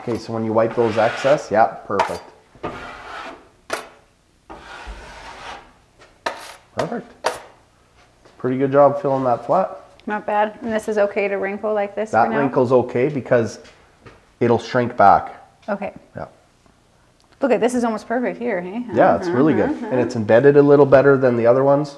[SPEAKER 1] Okay, so when you wipe those excess, yeah, perfect. Perfect. Pretty good job filling that flat.
[SPEAKER 2] Not bad. And this is okay to wrinkle like this
[SPEAKER 1] That
[SPEAKER 2] for now?
[SPEAKER 1] wrinkle's okay because it'll shrink back.
[SPEAKER 2] Okay.
[SPEAKER 1] Yeah.
[SPEAKER 2] Look at this is almost perfect here, hey?
[SPEAKER 1] Yeah, it's really good. And it's embedded a little better than the other ones.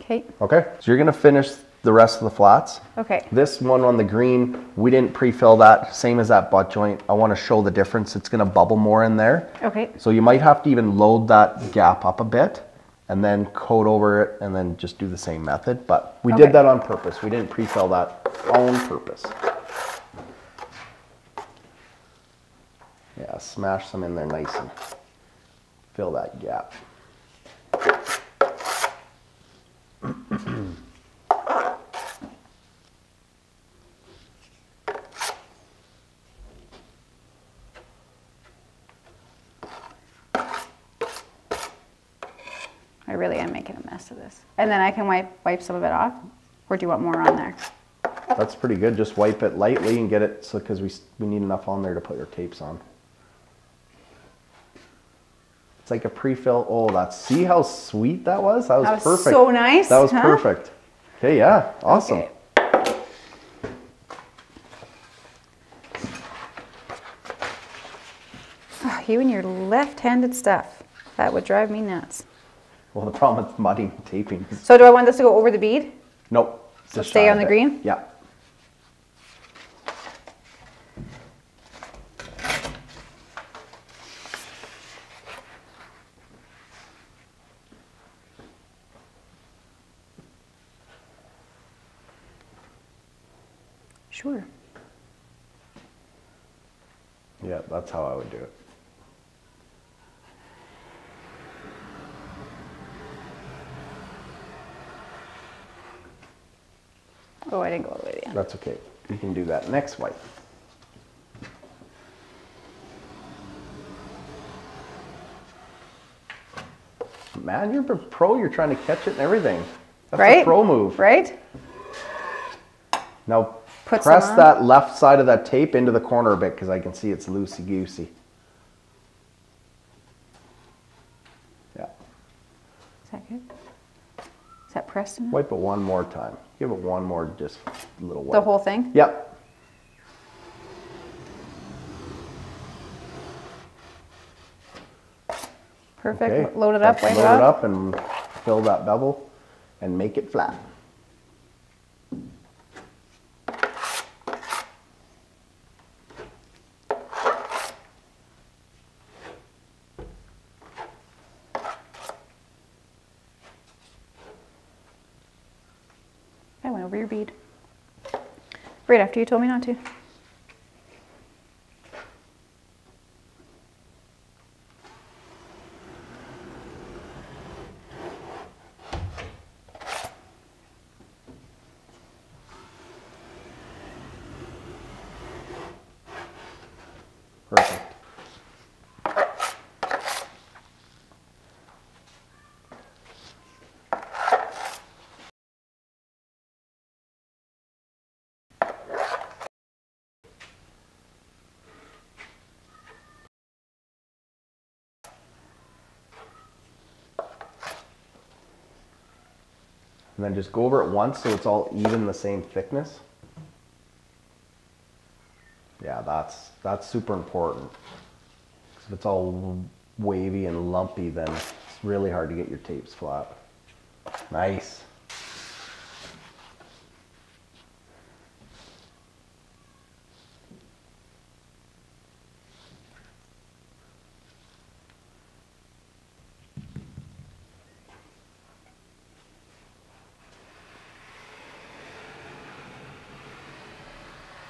[SPEAKER 2] Okay.
[SPEAKER 1] Okay, so you're gonna finish the rest of the flats.
[SPEAKER 2] Okay.
[SPEAKER 1] This one on the green, we didn't pre-fill that, same as that butt joint. I wanna show the difference. It's gonna bubble more in there.
[SPEAKER 2] Okay.
[SPEAKER 1] So you might have to even load that gap up a bit and then coat over it and then just do the same method. But we did that on purpose. We didn't pre-fill that on purpose. Yeah, smash some in there nice and fill that gap.
[SPEAKER 2] I really am making a mess of this. And then I can wipe some of it off? Or do you want more on there?
[SPEAKER 1] That's pretty good. Just wipe it lightly and get it so because we need enough on there to put your tapes on. It's like a pre-fill. Oh, see how sweet that was? That was perfect.
[SPEAKER 2] So nice.
[SPEAKER 1] That was perfect. Okay, yeah, awesome.
[SPEAKER 2] Okay. Oh, you and your left-handed stuff. That would drive me nuts.
[SPEAKER 1] Well, the problem with mudding and taping is...
[SPEAKER 2] So do I want this to go over the bead?
[SPEAKER 1] Nope.
[SPEAKER 2] So
[SPEAKER 1] Just
[SPEAKER 2] stay
[SPEAKER 1] shy
[SPEAKER 2] on
[SPEAKER 1] of
[SPEAKER 2] the
[SPEAKER 1] it.
[SPEAKER 2] green?
[SPEAKER 1] Yeah.
[SPEAKER 2] Sure.
[SPEAKER 1] Yeah, that's how I would do it.
[SPEAKER 2] Oh, I didn't go all the way to the end.
[SPEAKER 1] That's okay. You can do that next wipe. Man, you're a pro. You're trying to catch it and everything. That's a pro move.
[SPEAKER 2] Right?
[SPEAKER 1] Now,
[SPEAKER 2] Put
[SPEAKER 1] press
[SPEAKER 2] some on.
[SPEAKER 1] that left side of that tape into the corner a bit because I can see it's loosey-goosey. Yeah.
[SPEAKER 2] Is that good? Is that pressed enough?
[SPEAKER 1] Wipe it one more time. Give it one more just little wipe.
[SPEAKER 2] The whole thing?
[SPEAKER 1] Yep.
[SPEAKER 2] Perfect.
[SPEAKER 1] Okay.
[SPEAKER 2] Load it up,
[SPEAKER 1] Let's
[SPEAKER 2] wipe it
[SPEAKER 1] load it
[SPEAKER 2] up.
[SPEAKER 1] up and fill that bevel and make it flat.
[SPEAKER 2] I went over your bead. Right after you told me not to.
[SPEAKER 1] Perfect. And then just go over it once so it's all even the same thickness. Yeah, that's super important. 'Cause if it's all wavy and lumpy, then it's really hard to get your tapes flat. Nice.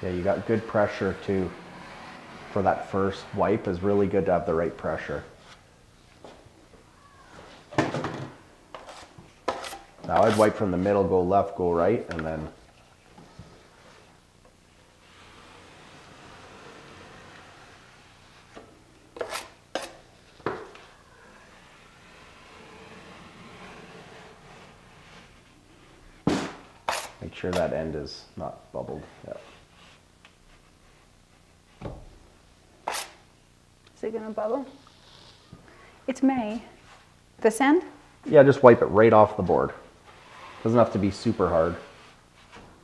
[SPEAKER 1] Yeah, you got good pressure too. For that first wipe is really good to have the right pressure. Now I'd wipe from the middle, go left, go right, and then make sure that end is not bubbled. Yep.
[SPEAKER 2] Is it gonna bubble? It's May. This end?
[SPEAKER 1] Yeah, just wipe it right off the board. Doesn't have to be super hard.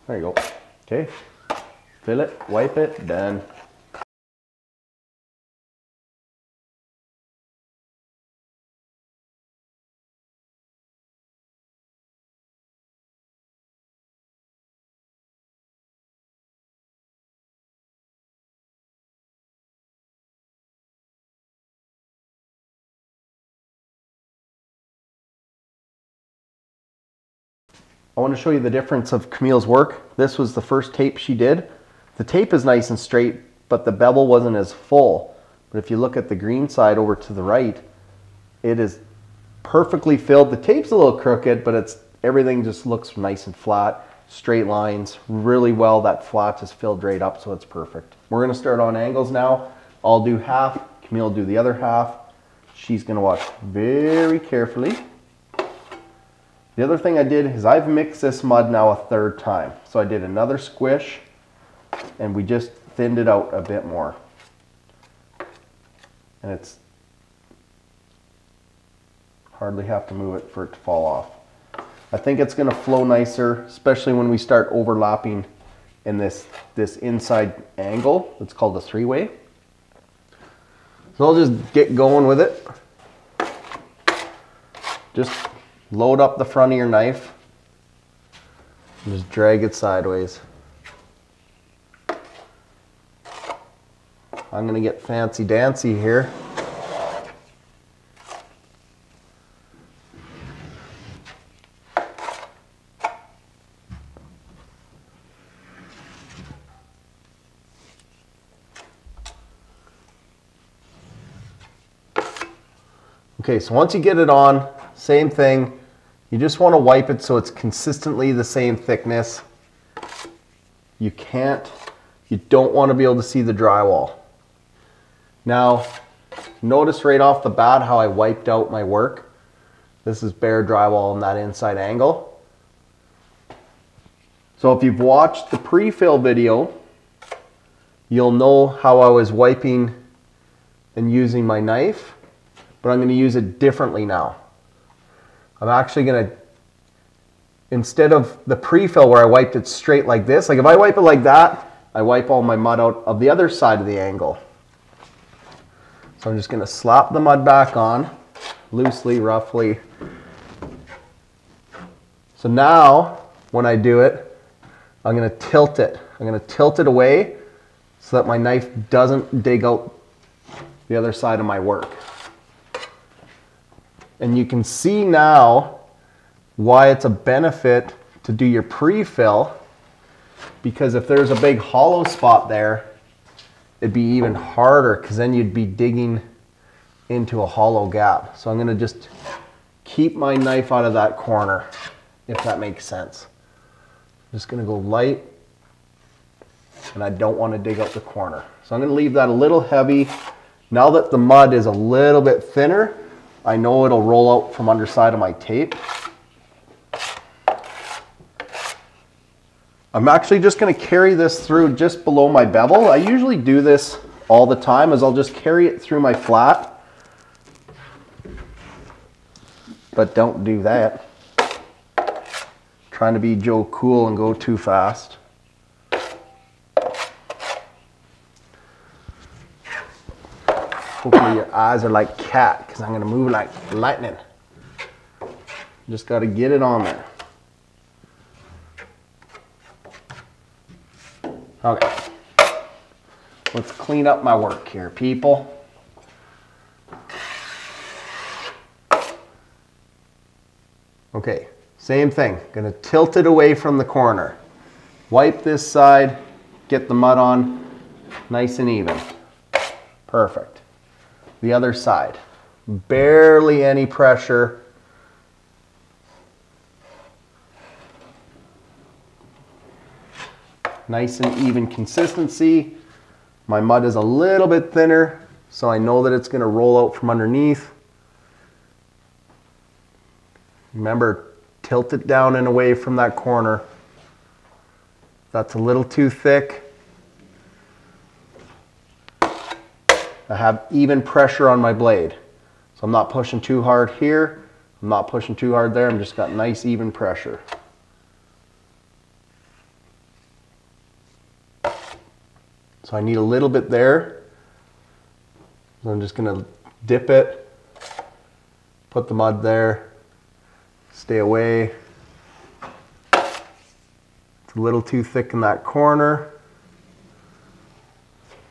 [SPEAKER 1] There you go. Okay. Fill it, wipe it, done. I want to show you the difference of Camille's work. This was the first tape she did. The tape is nice and straight, but the bevel wasn't as full. But if you look at the green side over to the right, it is perfectly filled. The tape's a little crooked, but everything just looks nice and flat, straight lines, really well. That flat is filled right up, so it's perfect. We're going to start on angles now. I'll do half, Camille will do the other half. She's going to watch very carefully. The other thing I did is I've mixed this mud now a third time. So I did another squish and we just thinned it out a bit more. And it's hardly have to move it for it to fall off. I think it's going to flow nicer, especially when we start overlapping in this inside angle. It's called a three-way. So I'll just get going with it. Just load up the front of your knife and just drag it sideways. I'm going to get fancy dancy here. Okay, so once you get it on, same thing. You just want to wipe it so it's consistently the same thickness. You don't want to be able to see the drywall. Now, notice right off the bat how I wiped out my work. This is bare drywall in that inside angle. So if you've watched the pre-fill video, you'll know how I was wiping and using my knife, but I'm going to use it differently now. I'm actually going to, instead of the pre-fill where I wiped it straight like this, like if I wipe it like that, I wipe all my mud out of the other side of the angle. So I'm just going to slap the mud back on, loosely, roughly. So now, when I do it, I'm going to tilt it. I'm going to tilt it away so that my knife doesn't dig out the other side of my work. And you can see now why it's a benefit to do your pre-fill, because if there's a big hollow spot there, it'd be even harder because then you'd be digging into a hollow gap. So I'm going to just keep my knife out of that corner, if that makes sense. I'm just going to go light, and I don't want to dig out the corner. So I'm going to leave that a little heavy. Now that the mud is a little bit thinner, I know it'll roll out from underside of my tape. I'm actually just going to carry this through just below my bevel. I usually do this all the time, as I'll just carry it through my flat. But don't do that. Trying to be Joe Cool and go too fast. Hopefully your eyes are like cat, because I'm going to move like lightning. Just got to get it on there. Okay. Let's clean up my work here, people. Okay, same thing. Going to tilt it away from the corner. Wipe this side, get the mud on, nice and even. Perfect. The other side, barely any pressure. Nice and even consistency. My mud is a little bit thinner, so I know that it's going to roll out from underneath. Remember, tilt it down and away from that corner. That's a little too thick. I have even pressure on my blade. So I'm not pushing too hard here. I'm not pushing too hard there. I'm just got nice even pressure. So I need a little bit there. So I'm just gonna dip it, put the mud there, stay away. It's a little too thick in that corner.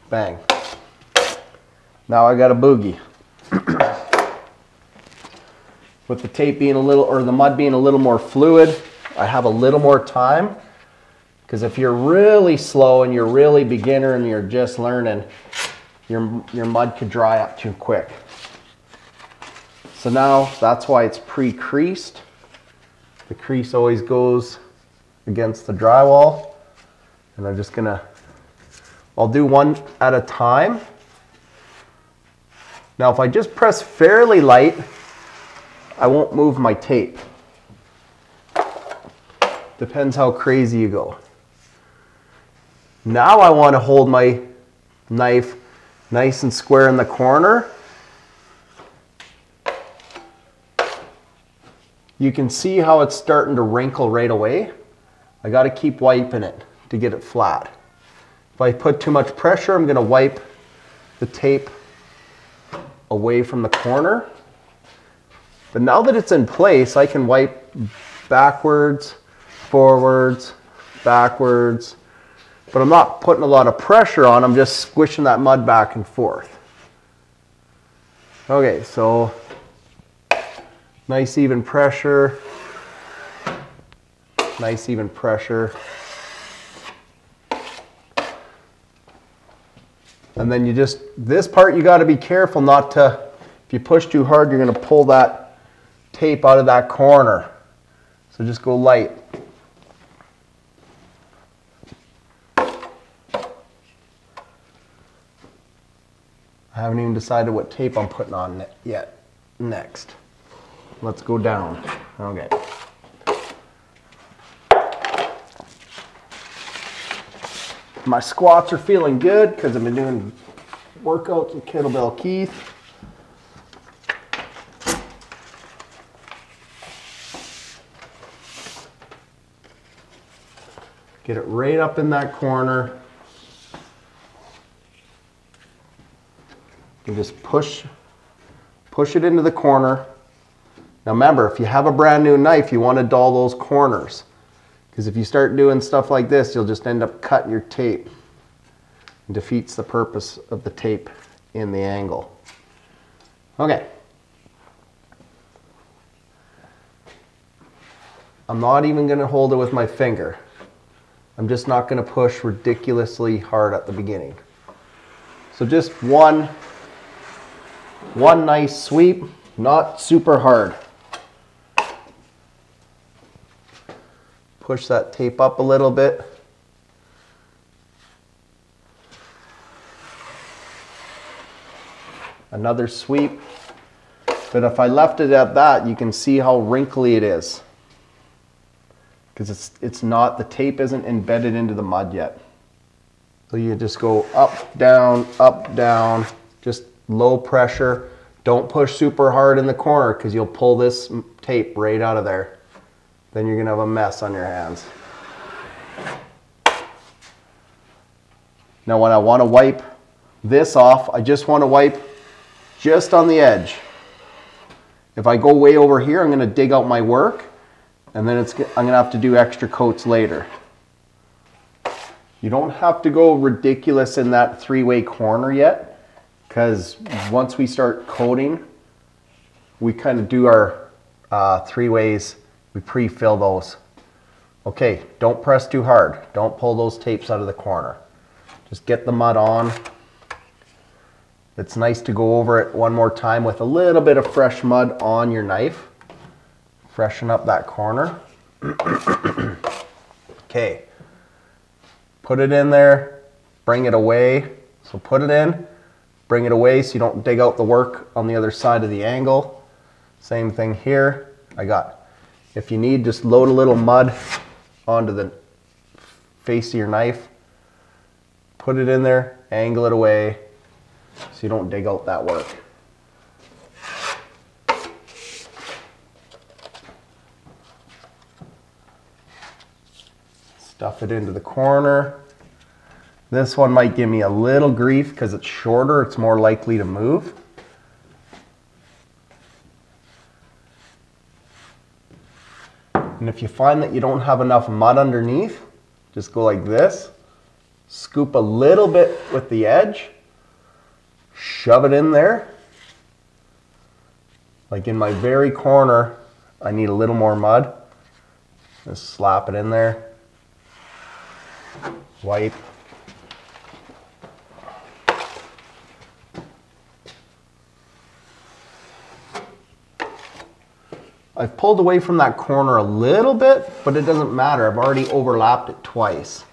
[SPEAKER 1] Bang. Now I got a boogie. With the tape being a little, or the mud being a little more fluid, I have a little more time. Because if you're really slow and you're really beginner and you're just learning, your mud could dry up too quick. So now that's why it's pre-creased. The crease always goes against the drywall. And I'm just gonna, I'll do one at a time. Now if I just press fairly light, I won't move my tape. Depends how crazy you go. Now I want to hold my knife nice and square in the corner. You can see how it's starting to wrinkle right away. I got to keep wiping it to get it flat. If I put too much pressure, I'm going to wipe the tape away from the corner. But now that it's in place, I can wipe backwards, forwards, backwards. But I'm not putting a lot of pressure on, I'm just squishing that mud back and forth. Okay, so nice even pressure. Nice even pressure. And then you just, this part you got to be careful not to, if you push too hard, you're going to pull that tape out of that corner. So just go light. I haven't even decided what tape I'm putting on yet. Next. Let's go down. Okay. My squats are feeling good because I've been doing workouts with Kettlebell Keith. Get it right up in that corner. You just push it into the corner. Now remember, if you have a brand new knife, you want to dull those corners. Because if you start doing stuff like this, you'll just end up cutting your tape. It defeats the purpose of the tape in the angle. Okay. I'm not even going to hold it with my finger. I'm just not going to push ridiculously hard at the beginning. So just one nice sweep, not super hard. Push that tape up a little bit. Another sweep. But if I left it at that, you can see how wrinkly it is. Because it's not, the tape isn't embedded into the mud yet. So you just go up, down, just low pressure. Don't push super hard in the corner because you'll pull this tape right out of there. Then you're gonna have a mess on your hands. Now when I want to wipe this off, I just want to wipe just on the edge. If I go way over here, I'm gonna dig out my work, and then I'm gonna have to do extra coats later. You don't have to go ridiculous in that three-way corner yet, because once we start coating, we kind of do our three ways. We pre-fill those. Okay, don't press too hard. Don't pull those tapes out of the corner. Just get the mud on. It's nice to go over it one more time with a little bit of fresh mud on your knife. Freshen up that corner. Okay. Put it in there, bring it away. So put it in, bring it away so you don't dig out the work on the other side of the angle. Same thing here. If you need, just load a little mud onto the face of your knife. Put it in there, angle it away so you don't dig out that work. Stuff it into the corner. This one might give me a little grief because it's shorter, it's more likely to move. And if you find that you don't have enough mud underneath, just go like this, scoop a little bit with the edge, shove it in there. Like in my very corner, I need a little more mud. Just slap it in there. Wipe. I've pulled away from that corner a little bit, but it doesn't matter. I've already overlapped it twice.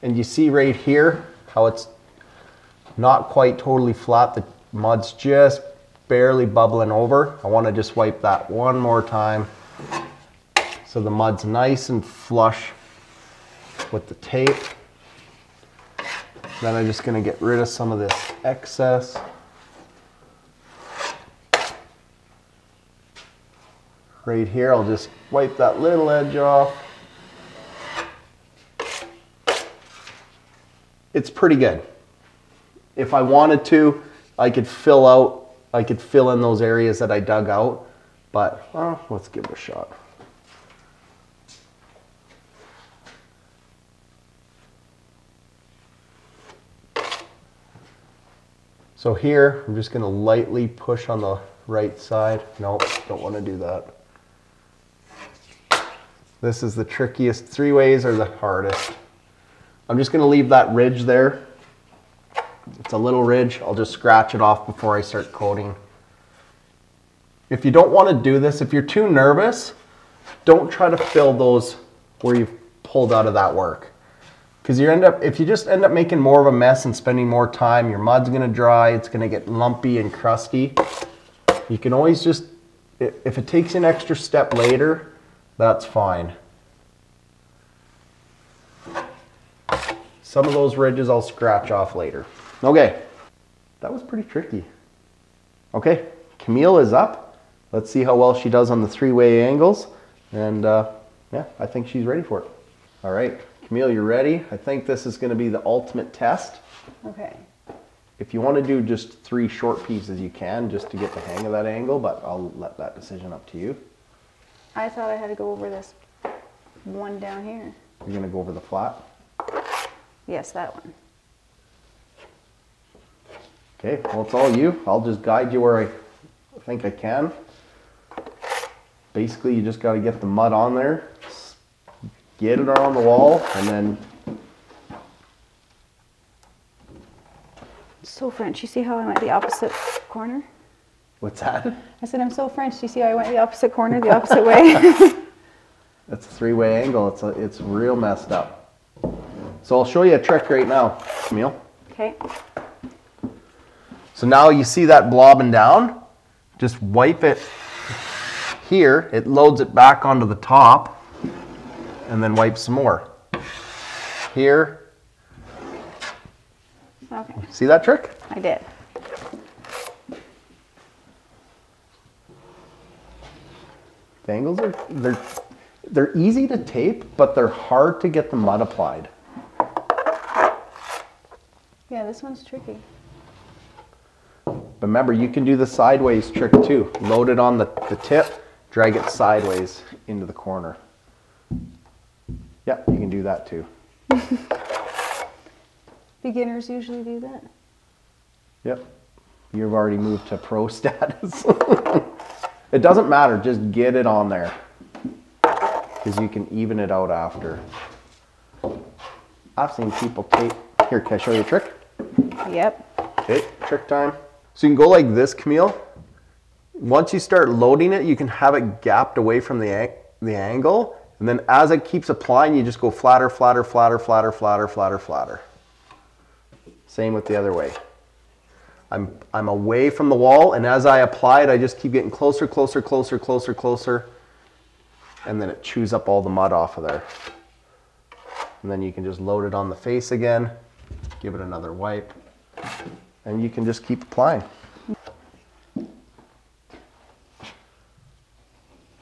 [SPEAKER 1] And you see right here how it's not quite totally flat. The mud's just barely bubbling over. I want to just wipe that one more time so the mud's nice and flush with the tape. Then I'm just going to get rid of some of this excess. Right here, I'll just wipe that little edge off. It's pretty good. If I wanted to, I could fill in those areas that I dug out, but let's give it a shot. So here, I'm just going to lightly push on the right side. Nope, don't want to do that. This is the trickiest. 3 ways are the hardest. I'm just going to leave that ridge there. It's a little ridge. I'll just scratch it off before I start coating. If you don't want to do this, if you're too nervous, don't try to fill those where you've pulled out of that work. Because if you just end up making more of a mess and spending more time, your mud's going to dry, it's going to get lumpy and crusty. You can always just, if it takes an extra step later, that's fine. Some of those ridges I'll scratch off later. Okay, that was pretty tricky. Okay, Camille is up. Let's see how well she does on the 3-way angles. And yeah, I think she's ready for it. All right. Camille, you ready? I think this is going to be the ultimate test.
[SPEAKER 2] Okay.
[SPEAKER 1] If you want to do just 3 short pieces, you can, just to get the hang of that angle, but I'll let that decision up to you.
[SPEAKER 2] I thought I had to go over this one down here.
[SPEAKER 1] You're going to go over the flat?
[SPEAKER 2] Yes, that one.
[SPEAKER 1] Okay, well, it's all you. I'll just guide you where I think I can. Basically, you just got to get the mud on there. Get it on the wall, and then...
[SPEAKER 2] So French, you see how I went the opposite corner?
[SPEAKER 1] What's that?
[SPEAKER 2] I said, I'm so French. Do you see how I went the opposite corner, the opposite way?
[SPEAKER 1] That's a 3-way angle. It's real messed up. So I'll show you a trick right now, Camille.
[SPEAKER 2] Okay.
[SPEAKER 1] So now you see that blobbing down? Just wipe it here. It loads it back onto the top. And then wipe some more. Here.
[SPEAKER 2] Okay.
[SPEAKER 1] See that trick?
[SPEAKER 2] I did.
[SPEAKER 1] The angles are, they're easy to tape, but they're hard to get the mud applied.
[SPEAKER 2] Yeah, this one's tricky.
[SPEAKER 1] But remember, you can do the sideways trick too. Load it on the tip, drag it sideways into the corner. Yeah, you can do that too.
[SPEAKER 2] Beginners usually do that.
[SPEAKER 1] Yep. You've already moved to pro status. It doesn't matter, just get it on there. Because you can even it out after. I've seen people tape. Here, can I show you a trick?
[SPEAKER 2] Yep.
[SPEAKER 1] Okay, trick time. So you can go like this, Camille. Once you start loading it, you can have it gapped away from the angle. And then as it keeps applying, you just go flatter, flatter, flatter, flatter, flatter, flatter, flatter. Same with the other way. I'm away from the wall, and as I apply it, I just keep getting closer, closer, closer, closer, closer. And then it chews up all the mud off of there. And then you can just load it on the face again, give it another wipe, and you can just keep applying.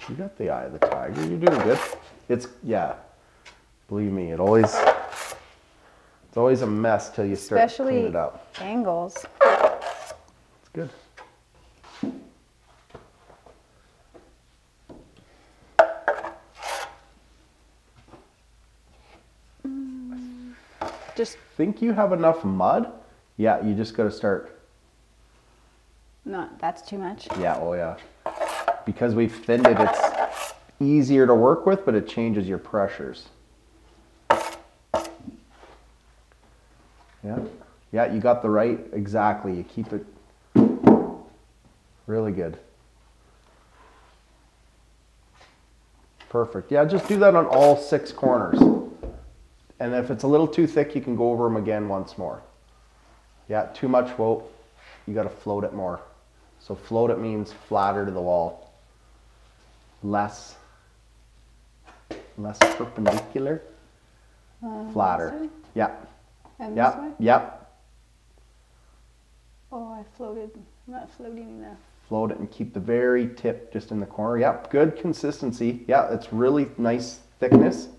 [SPEAKER 1] You got the eye of the tiger. You're doing good. It's, yeah, believe me, it's always a mess till you start cleaning it up.
[SPEAKER 2] Angles.
[SPEAKER 1] It's good.
[SPEAKER 2] Just
[SPEAKER 1] think you have enough mud? Yeah, you just got to start.
[SPEAKER 2] Not, that's too much.
[SPEAKER 1] Yeah, oh yeah. Because we've thinned it, it's easier to work with, but it changes your pressures. Yeah, yeah, you got the right, exactly. You keep it really good. Perfect. Yeah, just do that on all 6 corners. And if it's a little too thick, you can go over them again once more. Yeah, too much, well, you got to float it more. So float it means flatter to the wall. Less perpendicular. Flatter. Yeah.
[SPEAKER 2] And
[SPEAKER 1] Yeah.
[SPEAKER 2] this way?
[SPEAKER 1] Yep.
[SPEAKER 2] Oh, I floated. I'm not floating enough.
[SPEAKER 1] Float it and keep the very tip just in the corner. Yep, good consistency. Yeah, it's really nice thickness.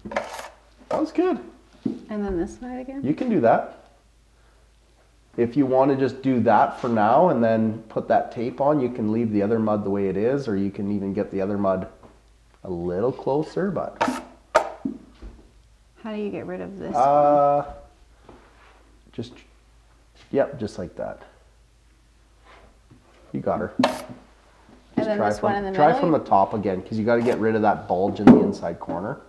[SPEAKER 1] That was good.
[SPEAKER 2] And then this side again?
[SPEAKER 1] You can do that. If you want to just do that for now and then put that tape on, you can leave the other mud the way it is, or you can even get the other mud a little closer, but...
[SPEAKER 2] How do you get rid of this?
[SPEAKER 1] Just, yep, just like that. You got her.
[SPEAKER 2] And then this one in the middle?
[SPEAKER 1] Try from the top again, because you got to get rid of that bulge in the inside corner.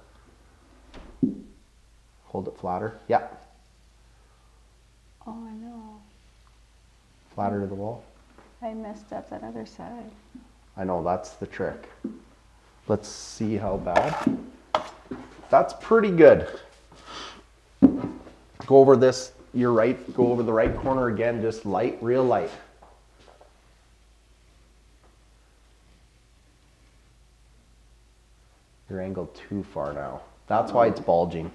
[SPEAKER 1] Hold it flatter. Yeah.
[SPEAKER 2] Oh, I know.
[SPEAKER 1] Flatter to the wall.
[SPEAKER 2] I messed up that other side.
[SPEAKER 1] I know, that's the trick. Let's see how bad. That's pretty good. Go over this, you're right, go over the right corner again, just light, real light. You're angled too far now. That's why it's bulging.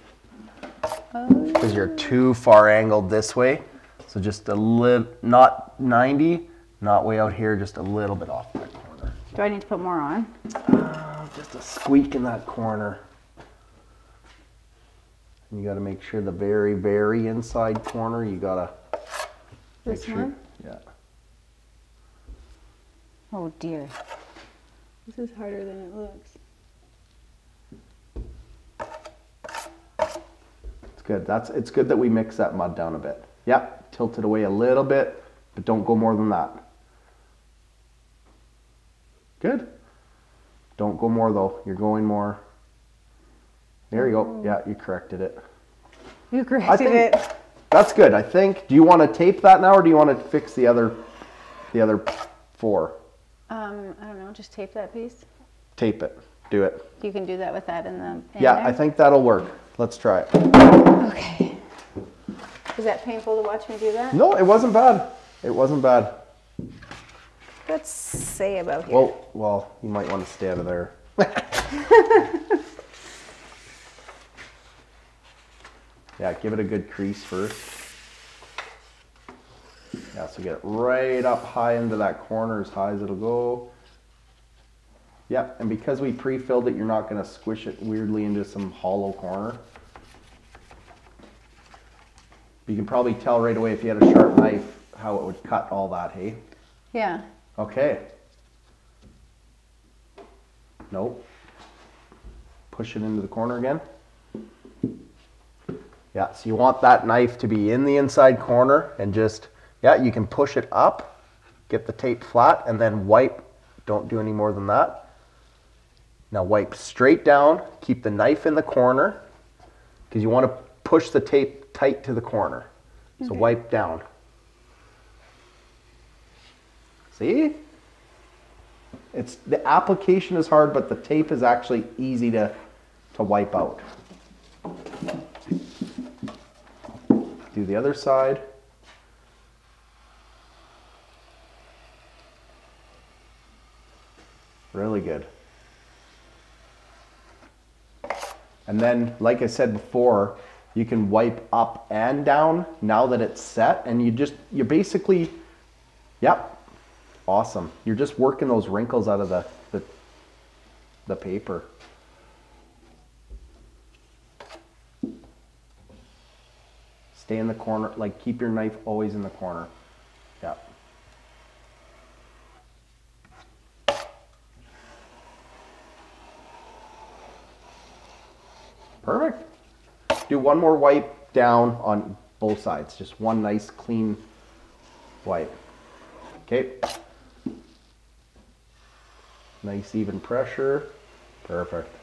[SPEAKER 1] Because you're too far angled this way. So just a little, not 90, not way out here, just a little bit off that corner.
[SPEAKER 2] Do I need to put more on?
[SPEAKER 1] Just a squeak in that corner. You got to make sure the very, very inside corner, you got to make
[SPEAKER 2] This one?
[SPEAKER 1] Yeah.
[SPEAKER 2] Oh dear. This is harder than it looks.
[SPEAKER 1] It's good. It's good that we mix that mud down a bit. Yep, tilt it away a little bit, but don't go more than that. Good. Don't go more though. You're going more. There you go. Yeah, you corrected it.
[SPEAKER 2] You corrected it.
[SPEAKER 1] That's good. I think. Do you want to tape that now, or do you want to fix the other 4?
[SPEAKER 2] I don't know. Just tape that piece.
[SPEAKER 1] Tape it. Do it.
[SPEAKER 2] You can do that with that in the.
[SPEAKER 1] Yeah, I think that'll work. Let's try it.
[SPEAKER 2] Okay. Is that painful to watch me do that?
[SPEAKER 1] No, it wasn't bad. It wasn't bad.
[SPEAKER 2] Let's say about here.
[SPEAKER 1] Well, you might want to stay out of there. Yeah, give it a good crease first. Yeah, so get it right up high into that corner, as high as it'll go. Yep, and because we pre-filled it, you're not going to squish it weirdly into some hollow corner. You can probably tell right away if you had a sharp knife how it would cut all that, hey?
[SPEAKER 2] Yeah.
[SPEAKER 1] Okay. Nope. Push it into the corner again. Yeah, so you want that knife to be in the inside corner and just, yeah, you can push it up, get the tape flat, and then wipe. Don't do any more than that. Now wipe straight down, keep the knife in the corner, because you want to push the tape tight to the corner. So wipe down. See? The application is hard, but the tape is actually easy to wipe out. Do the other side. Really good. And then, like I said before, you can wipe up and down now that it's set, and you basically, yep, Awesome. You're just working those wrinkles out of the paper. Stay in the corner, like keep your knife always in the corner. Yeah. Perfect. Do one more wipe down on both sides. Just one nice clean wipe. Okay. Nice even pressure. Perfect.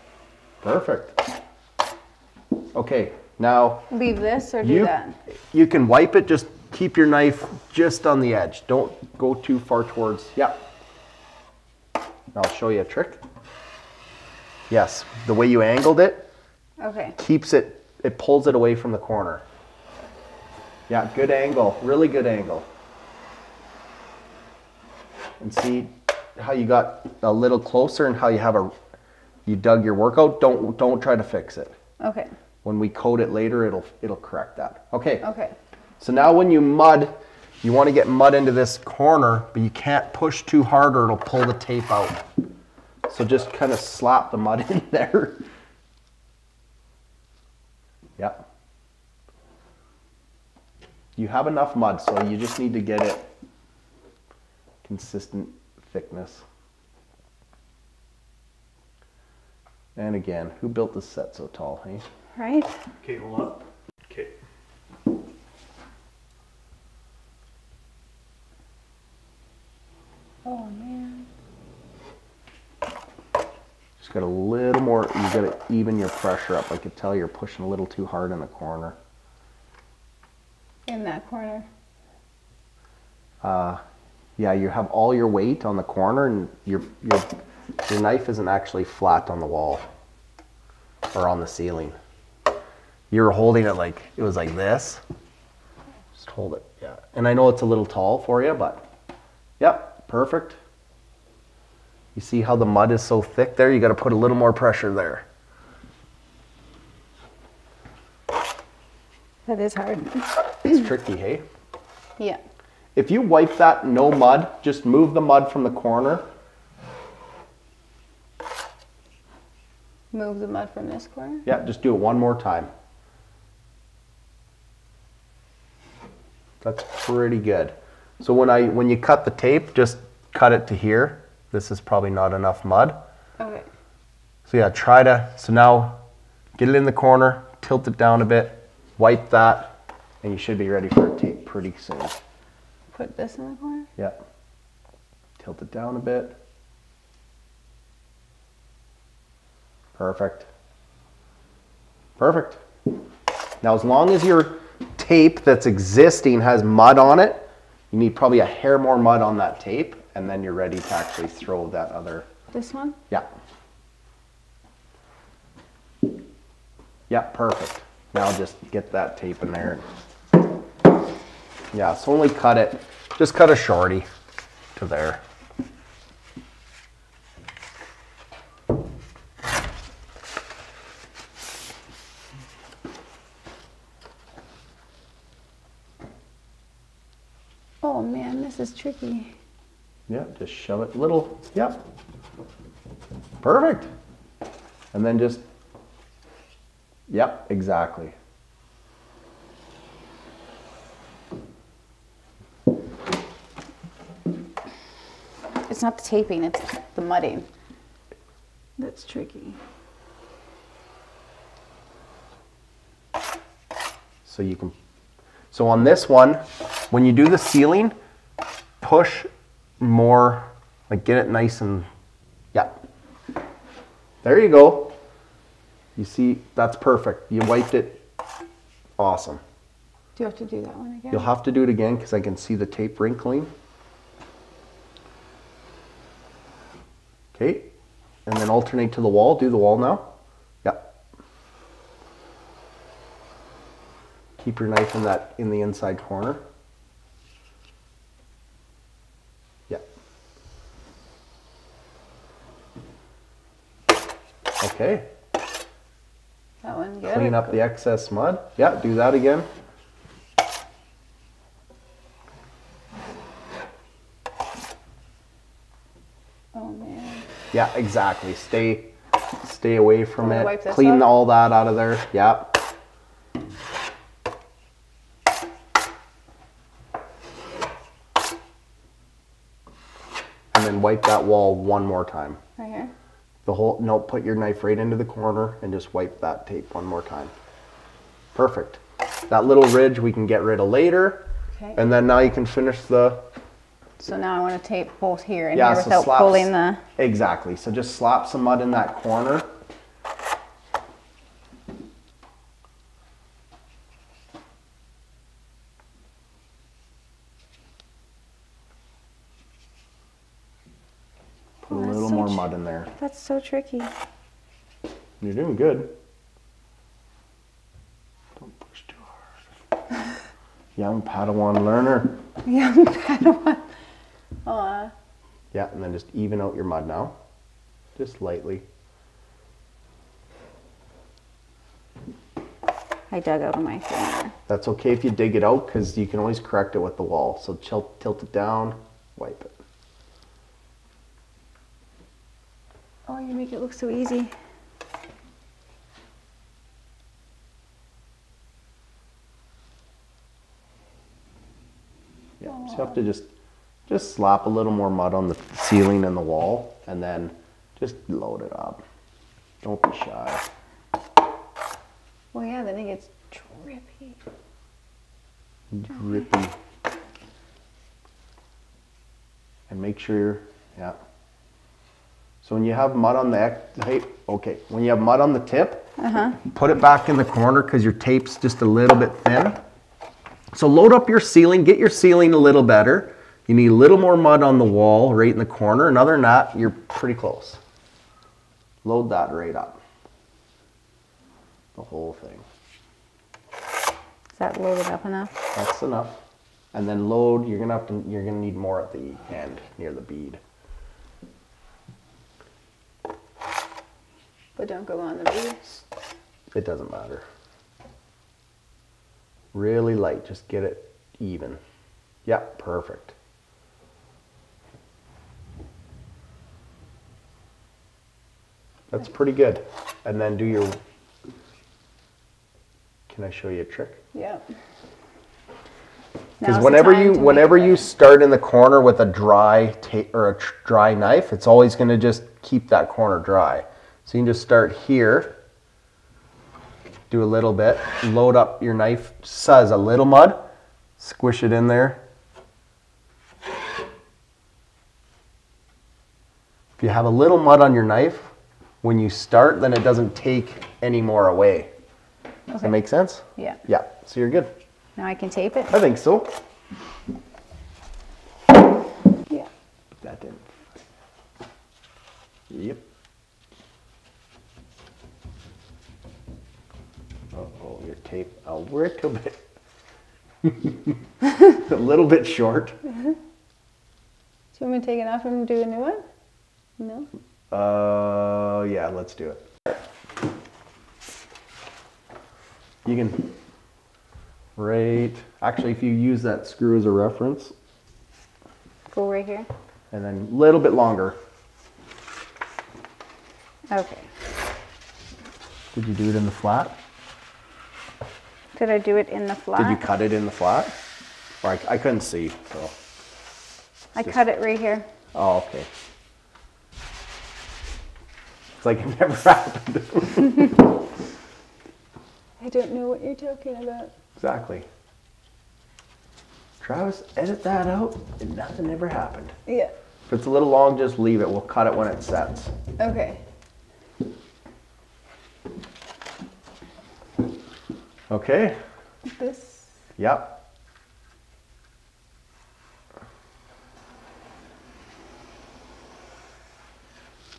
[SPEAKER 1] Perfect. Okay, now
[SPEAKER 2] leave this or do that?
[SPEAKER 1] You can wipe it, just keep your knife just on the edge. Don't go too far towards, yeah. I'll show you a trick. Yes, the way you angled it,
[SPEAKER 2] okay,
[SPEAKER 1] keeps it, it pulls it away from the corner. Yeah, good angle, really good angle. And see how you got a little closer and how you have you dug your workout. Don't try to fix it.
[SPEAKER 2] Okay.
[SPEAKER 1] When we coat it later, it'll correct that. Okay.
[SPEAKER 2] Okay.
[SPEAKER 1] So now when you mud, you want to get mud into this corner, but you can't push too hard or it'll pull the tape out. So just kind of slap the mud in there. Yep. You have enough mud, so you just need to get it consistent thickness. And again, who built this set so tall, hey?
[SPEAKER 2] Right?
[SPEAKER 3] Okay, hold on. Okay.
[SPEAKER 2] Oh man.
[SPEAKER 1] Just got a little more, you gotta even your pressure up. I could tell you're pushing a little too hard in the corner.
[SPEAKER 2] In that corner.
[SPEAKER 1] Yeah, you have all your weight on the corner and your knife isn't actually flat on the wall or on the ceiling. You're holding it like, it was like this. Just hold it, yeah. And I know it's a little tall for you, but yep, perfect. You see how the mud is so thick there? You gotta put a little more pressure there.
[SPEAKER 2] That is hard.
[SPEAKER 1] It's tricky, hey?
[SPEAKER 2] Yeah.
[SPEAKER 1] If you wipe that no mud, just move the mud from the corner.
[SPEAKER 2] Move the mud from this corner?
[SPEAKER 1] Yeah, just do it one more time. That's pretty good. So when you cut the tape, just cut it to here. This is probably not enough mud.
[SPEAKER 2] Okay.
[SPEAKER 1] So yeah, so now get it in the corner, tilt it down a bit, wipe that, and you should be ready for a tape pretty soon.
[SPEAKER 2] Put this in the corner?
[SPEAKER 1] Yeah. Tilt it down a bit. Perfect. Perfect. Now as long as your tape that's existing has mud on it, you need probably a hair more mud on that tape, and then you're ready to actually throw that other.
[SPEAKER 2] This one?
[SPEAKER 1] Yeah. Yeah, perfect. Now just get that tape in there. Yeah, so only cut it, just cut a shorty to there.
[SPEAKER 2] Oh man, this is tricky.
[SPEAKER 1] Yeah, just shove it a little, yep. Perfect. And then just, yep, exactly.
[SPEAKER 2] It's not the taping, it's the mudding. That's tricky.
[SPEAKER 1] So you can, so on this one, when you do the ceiling, push more, like get it nice and, yeah. There you go. You see, that's perfect. You wiped it, awesome.
[SPEAKER 2] Do you have to do that one again?
[SPEAKER 1] You'll have to do it again because I can see the tape wrinkling. Okay, and then alternate to the wall. Do the wall now. Yep. Keep your knife in the inside corner. Yep. Okay.
[SPEAKER 2] That one good?
[SPEAKER 1] Clean up the excess mud. Yeah, do that again. Yeah, exactly. Stay away from
[SPEAKER 2] Wanna
[SPEAKER 1] it.
[SPEAKER 2] wipe this
[SPEAKER 1] Clean
[SPEAKER 2] off?
[SPEAKER 1] all that out of there. Yep. And then wipe that wall one more time.
[SPEAKER 2] Right here?
[SPEAKER 1] No, put your knife right into the corner and just wipe that tape one more time. Perfect. That little ridge we can get rid of later.
[SPEAKER 2] Okay.
[SPEAKER 1] And then now you can finish the...
[SPEAKER 2] So now I want to tape both here and here
[SPEAKER 1] so
[SPEAKER 2] without pulling the...
[SPEAKER 1] Exactly. So just slap some mud in that corner. Put a little more mud in there.
[SPEAKER 2] That's so tricky.
[SPEAKER 1] You're doing good. Don't push too hard. Young Padawan learner.
[SPEAKER 2] Young Padawan. Aw.
[SPEAKER 1] Yeah, and then just even out your mud now. Just lightly.
[SPEAKER 2] I dug out of my finger.
[SPEAKER 1] That's okay if you dig it out because you can always correct it with the wall. So tilt it down, wipe it.
[SPEAKER 2] Oh, you make it look so easy.
[SPEAKER 1] Yeah, so you have to just slap a little more mud on the ceiling and the wall and then just load it up. Don't be shy.
[SPEAKER 2] Well, yeah, then it gets drippy.
[SPEAKER 1] Drippy. And make sure, yeah. So when you have mud on the when you have mud on the tip, put it back in the corner because your tape's just a little bit thin. So load up your ceiling, get your ceiling a little better. You need a little more mud on the wall right in the corner, and other than that, you're pretty close. Load that right up. The whole thing.
[SPEAKER 2] Is that loaded up enough?
[SPEAKER 1] That's enough. And then load, you're gonna need more at the end near the bead.
[SPEAKER 2] But don't go on the beads.
[SPEAKER 1] It doesn't matter. Really light, just get it even. Yep, perfect. That's pretty good. And then do your, can I show you a trick?
[SPEAKER 2] Yeah.
[SPEAKER 1] Because whenever you start in the corner with a dry dry knife, it's always going to just keep that corner dry. So you can just start here, do a little bit, load up your knife, size a little mud, squish it in there. If you have a little mud on your knife, when you start, then it doesn't take any more away. Does that make sense?
[SPEAKER 2] Yeah.
[SPEAKER 1] Yeah, so you're good.
[SPEAKER 2] Now I can tape it?
[SPEAKER 1] I think so.
[SPEAKER 2] Yeah.
[SPEAKER 1] That didn't. Yep. Uh-oh, your tape. I'll wear it a bit. A little bit short.
[SPEAKER 2] Do you want me to take it off and do a new one? No?
[SPEAKER 1] Yeah, let's do it. You can, actually if you use that screw as a reference.
[SPEAKER 2] Go right here?
[SPEAKER 1] And then a little bit longer.
[SPEAKER 2] Okay.
[SPEAKER 1] Did you do it in the flat?
[SPEAKER 2] Did I do it in the flat?
[SPEAKER 1] Did you cut it in the flat? Or I couldn't see, so.
[SPEAKER 2] I cut it right here.
[SPEAKER 1] Oh, okay. It's like it never happened.
[SPEAKER 2] I don't know what you're talking about.
[SPEAKER 1] Exactly. Travis, edit that out and nothing ever happened.
[SPEAKER 2] Yeah.
[SPEAKER 1] If it's a little long, just leave it. We'll cut it when it sets.
[SPEAKER 2] Okay.
[SPEAKER 1] Okay.
[SPEAKER 2] This.
[SPEAKER 1] Yep.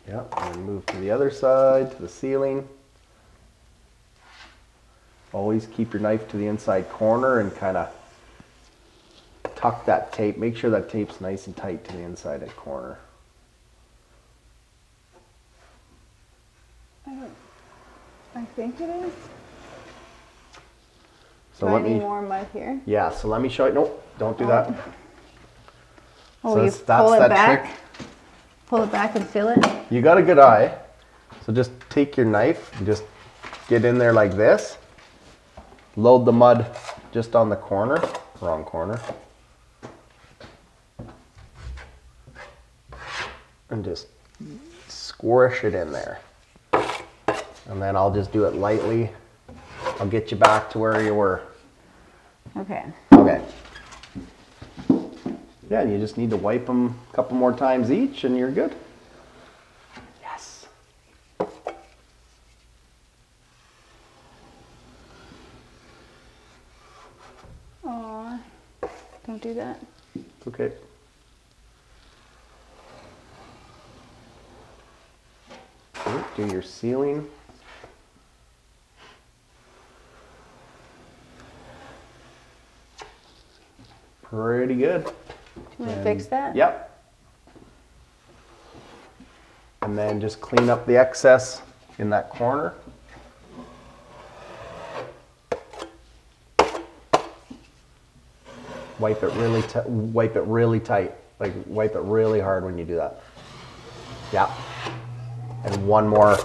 [SPEAKER 1] Yep, and then move to the other side, to the ceiling. Always keep your knife to the inside corner and kind of tuck that tape. Make sure that tape's nice and tight to the inside of the corner.
[SPEAKER 2] I think it is.
[SPEAKER 1] So
[SPEAKER 2] Do
[SPEAKER 1] let
[SPEAKER 2] I need
[SPEAKER 1] me,
[SPEAKER 2] more mud here?
[SPEAKER 1] yeah, so let me show you. Nope, don't do that.
[SPEAKER 2] Oh,
[SPEAKER 1] So
[SPEAKER 2] you
[SPEAKER 1] that's
[SPEAKER 2] pull it
[SPEAKER 1] that
[SPEAKER 2] back?
[SPEAKER 1] trick.
[SPEAKER 2] Pull it back and fill it.
[SPEAKER 1] You got a good eye. So just take your knife and just get in there like this. Load the mud just on the corner. Wrong corner. And just squish it in there. And then I'll just do it lightly. I'll get you back to where you were.
[SPEAKER 2] Okay.
[SPEAKER 1] Okay. Yeah, you just need to wipe them a couple more times each and you're good. Yes.
[SPEAKER 2] Aw, don't do that.
[SPEAKER 1] It's okay. Do your sealing. Pretty good.
[SPEAKER 2] Do you want to fix that?
[SPEAKER 1] Yep. And then just clean up the excess in that corner. Wipe it really tight. Like wipe it really hard when you do that. Yeah. And one more.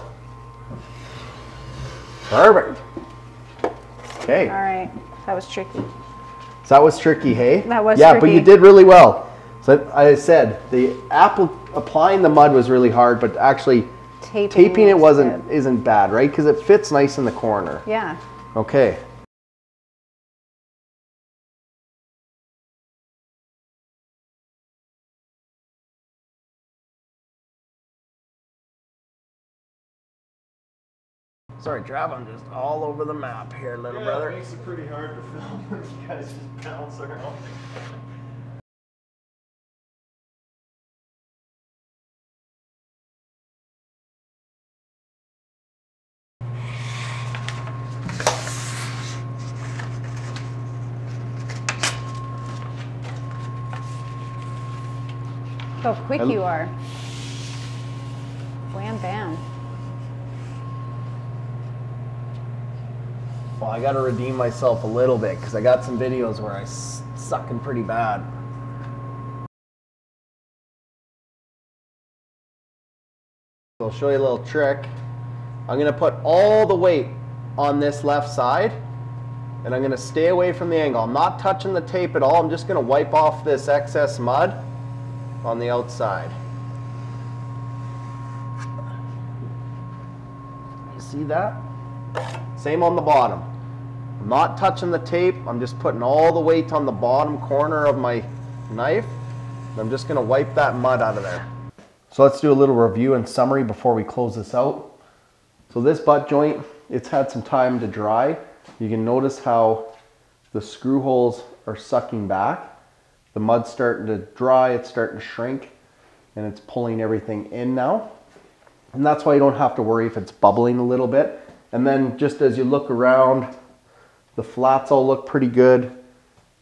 [SPEAKER 1] Perfect. Okay.
[SPEAKER 2] All right. That was tricky.
[SPEAKER 1] So that was tricky, hey?
[SPEAKER 2] That was
[SPEAKER 1] yeah,
[SPEAKER 2] tricky.
[SPEAKER 1] but you did really well. So I said the applying the mud was really hard, but actually taping it isn't bad, right? Because it fits nice in the corner.
[SPEAKER 2] Yeah.
[SPEAKER 1] Okay. Sorry, Trav, I'm just all over the map here, little brother.
[SPEAKER 3] It makes it pretty hard to film when you guys just bounce around.
[SPEAKER 2] How quick you are. Wham bam.
[SPEAKER 1] Well, I got to redeem myself a little bit because I got some videos where I sucking pretty bad. So I'll show you a little trick. I'm going to put all the weight on this left side and I'm going to stay away from the angle. I'm not touching the tape at all. I'm just going to wipe off this excess mud on the outside. You see that? Same on the bottom. I'm not touching the tape. I'm just putting all the weight on the bottom corner of my knife. And I'm just going to wipe that mud out of there. So let's do a little review and summary before we close this out. So this butt joint, it's had some time to dry. You can notice how the screw holes are sucking back. The mud's starting to dry, it's starting to shrink, and it's pulling everything in now. And that's why you don't have to worry if it's bubbling a little bit. And then just as you look around, the flats all look pretty good.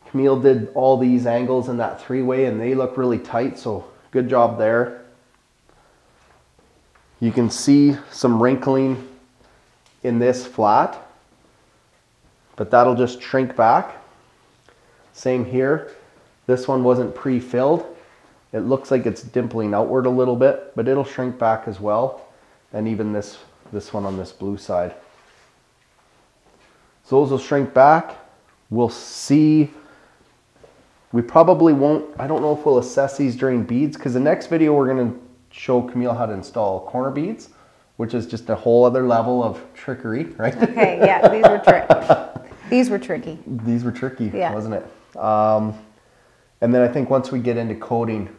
[SPEAKER 1] Camille did all these angles in that three-way and they look really tight, so good job there. You can see some wrinkling in this flat, but that'll just shrink back. Same here. This one wasn't pre-filled. It looks like it's dimpling outward a little bit, but it'll shrink back as well. And even this one on this blue side. So those will shrink back. We'll see. We probably won't, I don't know if we'll assess these during beads, because the next video we're going to show Camille how to install corner beads, which is just a whole other level of trickery, right?
[SPEAKER 2] Okay, yeah, these were tricky. These were tricky.
[SPEAKER 1] These were tricky,
[SPEAKER 2] yeah.
[SPEAKER 1] Wasn't it? And then I think once we get into coding,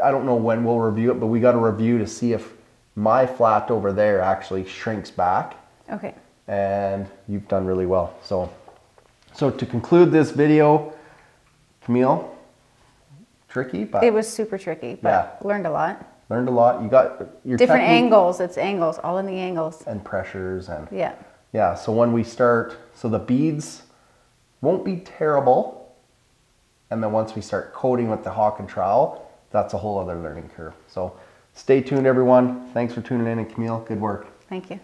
[SPEAKER 1] I don't know when we'll review it, but we got to review to see if my flat over there actually shrinks back.
[SPEAKER 2] Okay.
[SPEAKER 1] And you've done really well. So to conclude this video, Camille, tricky, but
[SPEAKER 2] it was super tricky, but
[SPEAKER 1] yeah.
[SPEAKER 2] Learned a lot.
[SPEAKER 1] Learned a lot. You got your
[SPEAKER 2] different
[SPEAKER 1] technique,
[SPEAKER 2] angles. It's angles, all in the angles.
[SPEAKER 1] and pressures and
[SPEAKER 2] yeah.
[SPEAKER 1] So when we start, so the beads won't be terrible, and then once we start coating with the hawk and trowel, that's a whole other learning curve. So stay tuned, everyone. Thanks for tuning in, and Camille, good work.
[SPEAKER 2] Thank you.